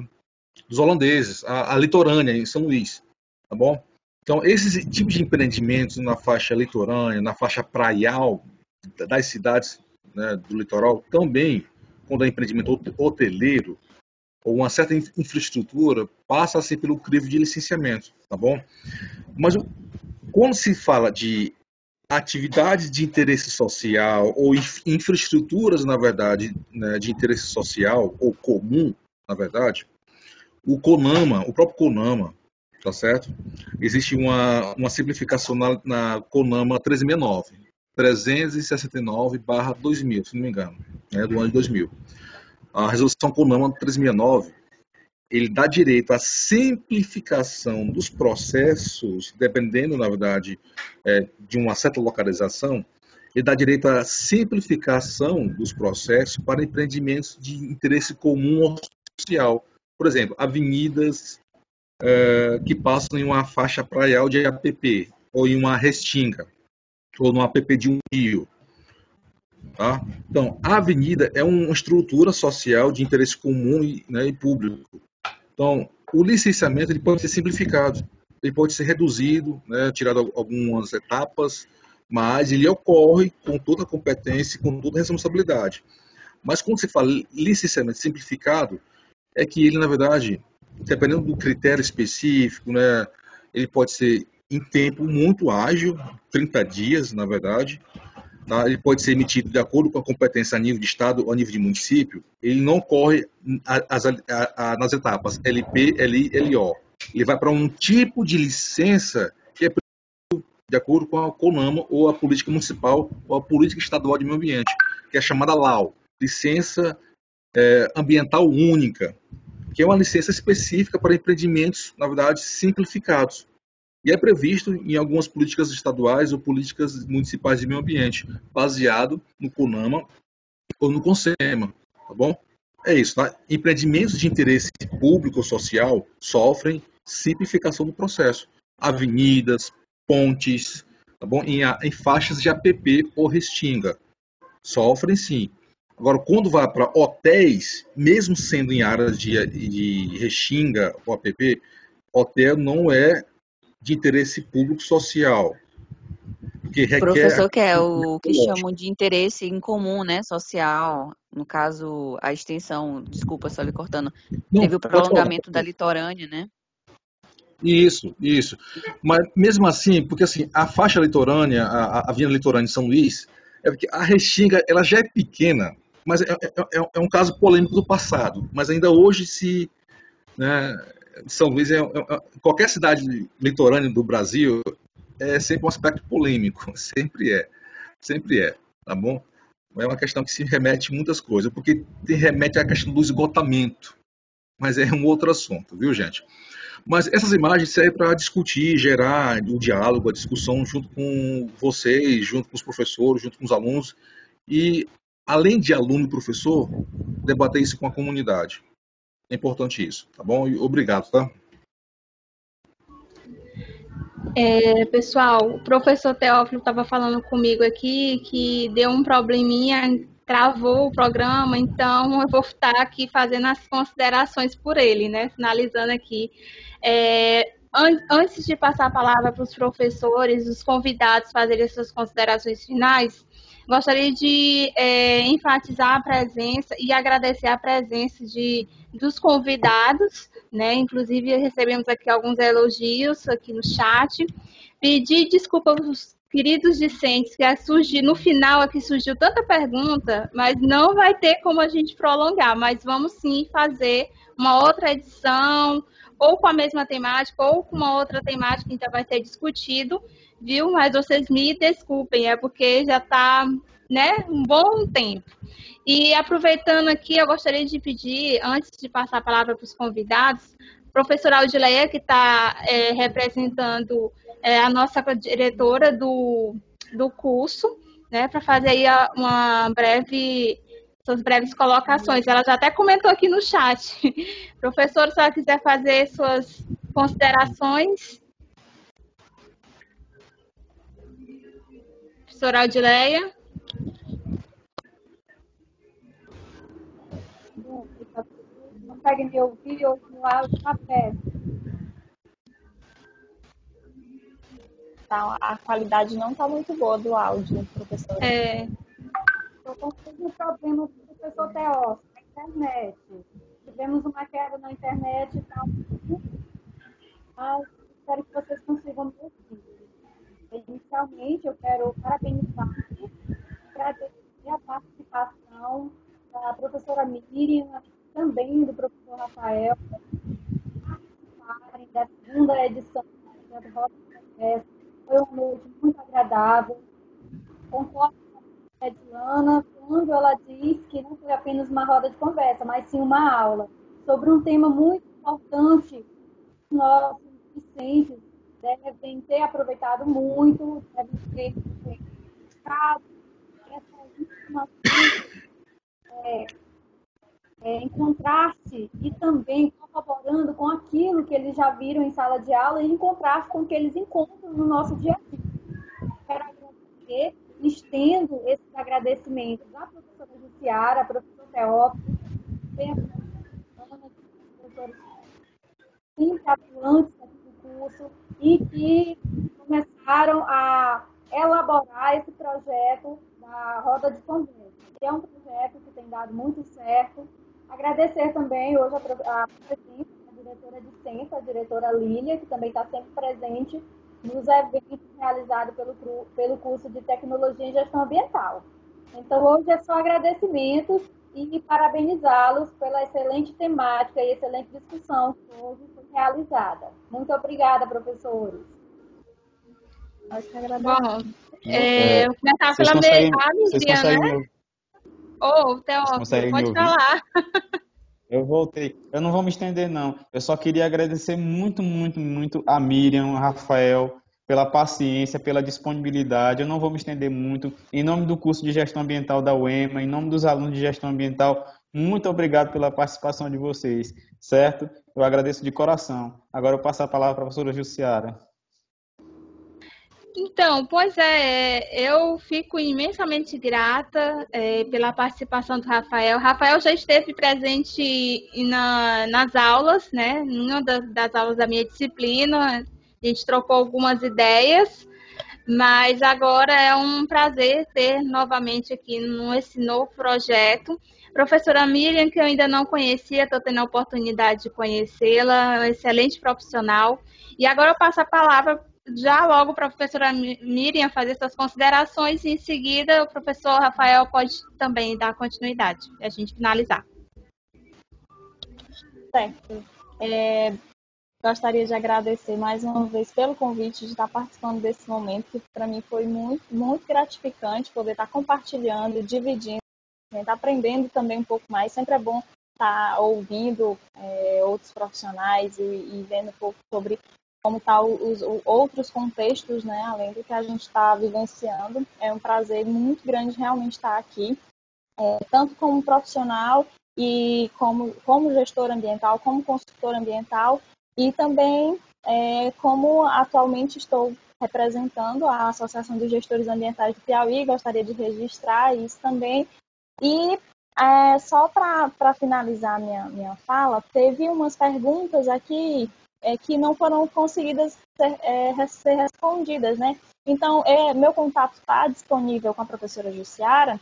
dos Holandeses, a litorânea, em São Luís, tá bom? Então, esses tipos de empreendimentos na faixa litorânea, na faixa praial das cidades, né, do litoral, também, quando é empreendimento hoteleiro, ou uma certa infraestrutura, passa assim pelo crivo de licenciamento, tá bom? Mas quando se fala de atividades de interesse social ou infraestruturas, na verdade, né, de interesse social ou comum, na verdade, o CONAMA, o próprio CONAMA, tá certo? Existe uma simplificação na CONAMA 369/2000, se não me engano, né, do ano de 2000. A resolução CONAMA 369, ele dá direito à simplificação dos processos, dependendo, na verdade, de uma certa localização, ele dá direito à simplificação dos processos para empreendimentos de interesse comum ou social. Por exemplo, avenidas que passam em uma faixa praial de APP, ou em uma restinga, ou no APP de um rio. Tá? Então, a avenida é uma estrutura social de interesse comum né, e público. Então, o licenciamento ele pode ser simplificado, ele pode ser reduzido, né, tirado algumas etapas, mas ele ocorre com toda a competência e com toda a responsabilidade. Mas quando se fala licenciamento simplificado, é que ele, na verdade, dependendo do critério específico, né, ele pode ser em tempo muito ágil, 30 dias, na verdade. Tá? Ele pode ser emitido de acordo com a competência a nível de estado ou a nível de município. Ele não corre nas etapas LP, LI, LO. Ele vai para um tipo de licença que é de acordo com a CONAMA ou a política municipal ou a política estadual de meio ambiente, que é chamada LAU, licença ambiental única, que é uma licença específica para empreendimentos, na verdade, simplificados. E é previsto em algumas políticas estaduais ou políticas municipais de meio ambiente, baseado no CONAMA ou no CONSEMA, tá bom? É isso, tá? Empreendimentos de interesse público ou social sofrem simplificação do processo. Avenidas, pontes, tá bom? Em faixas de APP ou restinga, sofrem sim. Agora, quando vai para hotéis, mesmo sendo em áreas de restinga ou APP, hotel não é de interesse público social, que O requer. professor quer o que chamam de interesse em comum, né, social. No caso, a extensão, desculpa só lhe cortando, Não, teve o pode falar. prolongamento da litorânea, né? Isso. Mas mesmo assim, porque assim, a faixa litorânea, a Avenida Litorânea de São Luís, é porque a restinga ela já é pequena, mas é um caso polêmico do passado. Mas ainda hoje se, né, São Luís qualquer cidade litorânea do Brasil é sempre um aspecto polêmico, sempre é, tá bom? É uma questão que se remete a muitas coisas, porque remete à questão do esgotamento, mas é um outro assunto, viu, gente? Mas essas imagens servem para discutir, gerar o diálogo, a discussão junto com vocês, junto com os professores, junto com os alunos. E, além de aluno e professor, debater isso com a comunidade. É importante isso, tá bom? E obrigado, tá? Pessoal, o professor Teófilo estava falando comigo aqui que deu um probleminha, travou o programa, então eu vou estar aqui fazendo as considerações por ele, né? Finalizando aqui. Antes de passar a palavra para os professores, os convidados fazerem suas considerações finais, gostaria de enfatizar a presença e agradecer a presença dos convidados, né? Inclusive, recebemos aqui alguns elogios aqui no chat. Pedir desculpa aos queridos discentes, que no final aqui surgiu tanta pergunta, mas não vai ter como a gente prolongar, mas vamos sim fazer uma outra edição, ou com a mesma temática, ou com uma outra temática que ainda vai ser discutido, viu? Mas vocês me desculpem, é porque já está, né, um bom tempo. E aproveitando aqui, eu gostaria de pedir, antes de passar a palavra para os convidados, a professora Audileia, que está representando a nossa diretora do curso, né, para fazer aí suas breves colocações. Ela já até comentou aqui no chat. Professora, se ela quiser fazer suas considerações. Professora Audileia. Consegue me ouvir hoje no áudio na peça? Tá, a qualidade não está muito boa do áudio, professora. Estou com o problema do professor Teófilo, na internet. Tivemos uma queda na internet e tal, mas espero que vocês consigam me ouvir. Inicialmente, eu quero parabenizar e agradecer a participação da professora Miriam, também do professor Rafael, participarem da segunda edição do projeto Roda de Conversa. Foi uma noite muito agradável. Concordo com a Edilana quando ela diz que não foi apenas uma roda de conversa, mas sim uma aula sobre um tema muito importante. Nossos discentes devem ter aproveitado muito, devem ter buscado essas informações, encontrar-se e também corroborando com aquilo que eles já viram em sala de aula e em contraste com o que eles encontram no nosso dia a dia. Quero agradecer, estendo esses agradecimentos à professora Jussiara, à professora Teófilo, a professores sempre atuantes aqui no curso e que começaram a elaborar esse projeto da Roda de Conversa, que é um projeto que tem dado muito certo. Agradecer também hoje a presença da diretora de Ciência, a diretora Lília, que também está sempre presente nos eventos realizados pelo curso de Tecnologia e Gestão Ambiental. Então, hoje é só agradecimentos e parabenizá-los pela excelente temática e excelente discussão que hoje foi realizada. Muito obrigada, professores. Nós que agradecemos. Bom, eu começar pela Miriam, né? Teófilo, pode falar. Eu voltei. Eu não vou me estender, não. Eu só queria agradecer muito, muito, muito a Miriam, a Rafael, pela paciência, pela disponibilidade. Eu não vou me estender muito. Em nome do curso de Gestão Ambiental da UEMA, em nome dos alunos de Gestão Ambiental, muito obrigado pela participação de vocês, certo? Eu agradeço de coração. Agora eu passo a palavra para a professora Jussiara. Então, pois eu fico imensamente grata pela participação do Rafael. Rafael já esteve presente nas aulas, né? Em uma das aulas da minha disciplina, a gente trocou algumas ideias, mas agora é um prazer ter novamente aqui nesse novo projeto. Professora Miriam, que eu ainda não conhecia, estou tendo a oportunidade de conhecê-la, uma excelente profissional. E agora eu passo a palavra já logo para a professora Miriam fazer suas considerações e em seguida o professor Rafael pode também dar continuidade e a gente finalizar. Certo. Gostaria de agradecer mais uma vez pelo convite de estar participando desse momento, que para mim foi muito, muito gratificante poder estar compartilhando, dividindo, aprendendo também um pouco mais. Sempre é bom estar ouvindo outros profissionais e vendo um pouco sobre como estão os outros contextos, né, além do que a gente está vivenciando. É um prazer muito grande realmente estar aqui, tanto como profissional e como gestor ambiental, como consultor ambiental, e também como atualmente estou representando a Associação dos Gestores Ambientais do Piauí, gostaria de registrar isso também. E só para finalizar minha fala, teve umas perguntas aqui que não foram conseguidas ser respondidas, né? Então, meu contato está disponível com a professora Jussiara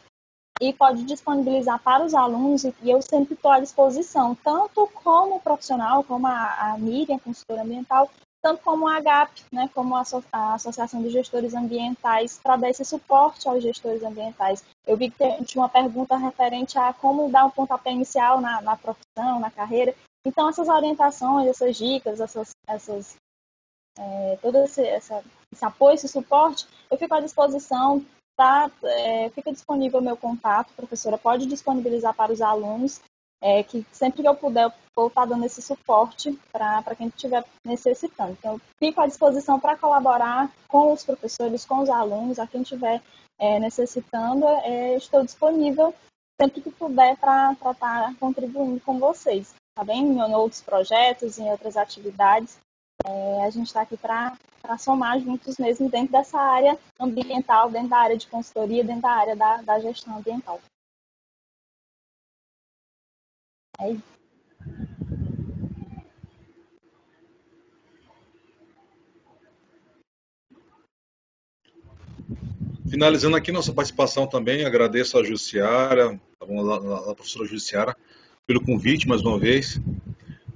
e pode disponibilizar para os alunos, e eu sempre estou à disposição, tanto como profissional, como a Miriam, consultora ambiental, tanto como a AGAP, né, como a Associação de Gestores Ambientais, para dar esse suporte aos gestores ambientais. Eu vi que tinha uma pergunta referente a como dar um pontapé inicial na profissão, na carreira. Então, essas orientações, essas dicas, todo esse apoio, esse suporte, eu fico à disposição. Fica disponível o meu contato, a professora pode disponibilizar para os alunos, que sempre que eu puder, eu vou estar dando esse suporte para quem estiver necessitando. Então, eu fico à disposição para colaborar com os professores, com os alunos, a quem estiver necessitando, estou disponível sempre que puder para estar contribuindo com vocês, tá bem? Em outros projetos, em outras atividades. A gente está aqui para somar juntos mesmo dentro dessa área ambiental, dentro da área de consultoria, dentro da área da gestão ambiental. É isso. Finalizando aqui nossa participação também, agradeço a Jussiara, a professora Jussiara, pelo convite mais uma vez.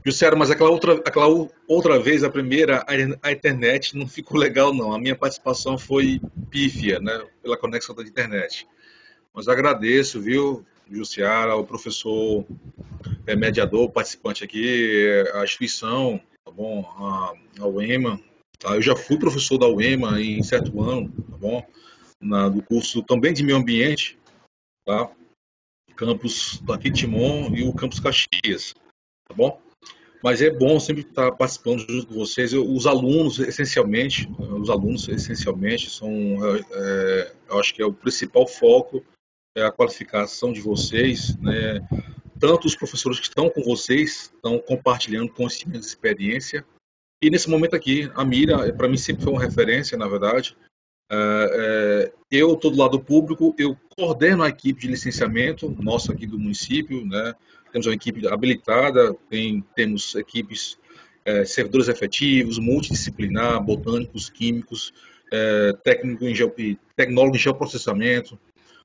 Jussiara, mas aquela outra vez, a primeira, a internet não ficou legal, não. A minha participação foi pífia, né, pela conexão da internet. Mas agradeço, viu, Jussiara, o professor mediador, participante aqui, a instituição, tá bom, a UEMA. Tá? Eu já fui professor da UEMA em certo ano, tá bom, do curso também de meio ambiente, tá? Campus daqui Timon e o Campus Caxias, tá bom? Mas é bom sempre estar participando junto com vocês. Os alunos, essencialmente, são, eu acho que é o principal foco, é a qualificação de vocês, né? Tanto os professores que estão com vocês, estão compartilhando conhecimento e experiência. E nesse momento aqui, a Mira, para mim, sempre foi uma referência, na verdade. Eu estou do lado público, eu coordeno a equipe de licenciamento, nossa aqui do município, né? Temos uma equipe habilitada, temos equipes, servidores efetivos, multidisciplinar, botânicos, químicos, tecnólogo em geoprocessamento,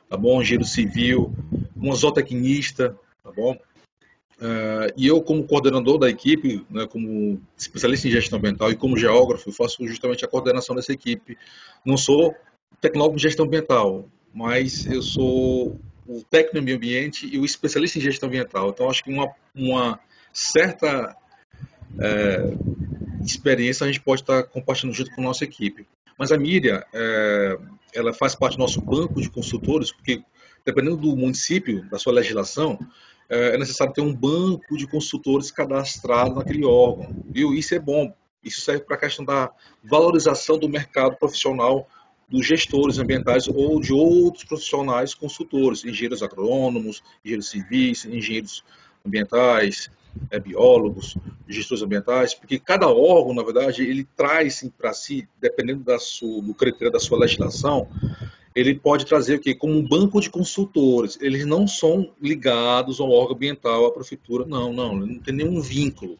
tá bom? Engenheiro civil, uma zootecnista, tá bom? E eu, como coordenador da equipe, né, como especialista em gestão ambiental e como geógrafo, faço justamente a coordenação dessa equipe. Não sou tecnólogo em gestão ambiental, mas eu sou o técnico em meio ambiente e o especialista em gestão ambiental. Então, acho que uma certa experiência a gente pode estar compartilhando junto com a nossa equipe. Mas a Miriam, ela faz parte do nosso banco de consultores, porque dependendo do município, da sua legislação, é necessário ter um banco de consultores cadastrado naquele órgão, viu? Isso é bom, isso serve para a questão da valorização do mercado profissional dos gestores ambientais ou de outros profissionais consultores, engenheiros agrônomos, engenheiros civis, engenheiros ambientais, biólogos, gestores ambientais, porque cada órgão, na verdade, ele traz para si, dependendo do critério da sua legislação, ele pode trazer o quê? Como um banco de consultores. Eles não são ligados ao órgão ambiental, à prefeitura, não tem nenhum vínculo.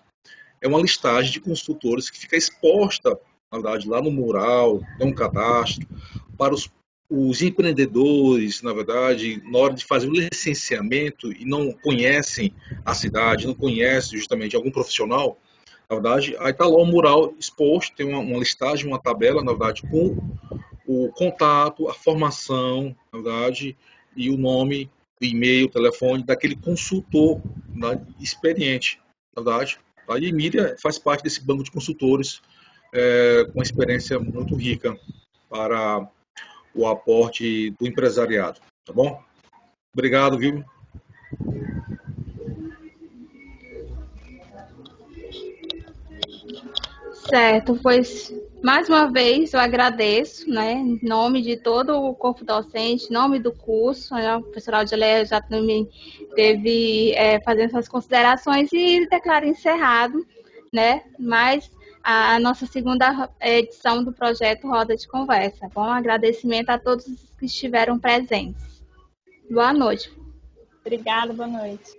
É uma listagem de consultores que fica exposta, na verdade, lá no mural, tem um cadastro, para os empreendedores, na verdade, na hora de fazer o licenciamento e não conhecem a cidade, não conhecem justamente algum profissional, na verdade, aí está lá o mural exposto, tem uma listagem, uma tabela, na verdade, com o contato, a formação, na verdade, e o nome, o e-mail, o telefone daquele consultor, né, experiente, na verdade. A Emília faz parte desse banco de consultores com uma experiência muito rica para o aporte do empresariado, tá bom? Obrigado, viu? Certo, pois mais uma vez eu agradeço, né, em nome de todo o corpo docente, em nome do curso, né, a professora Audileia já também teve fazendo essas considerações e declaro encerrado, né, mas a nossa segunda edição do projeto Roda de Conversa. Bom, agradecimento a todos que estiveram presentes. Boa noite. Obrigada, boa noite.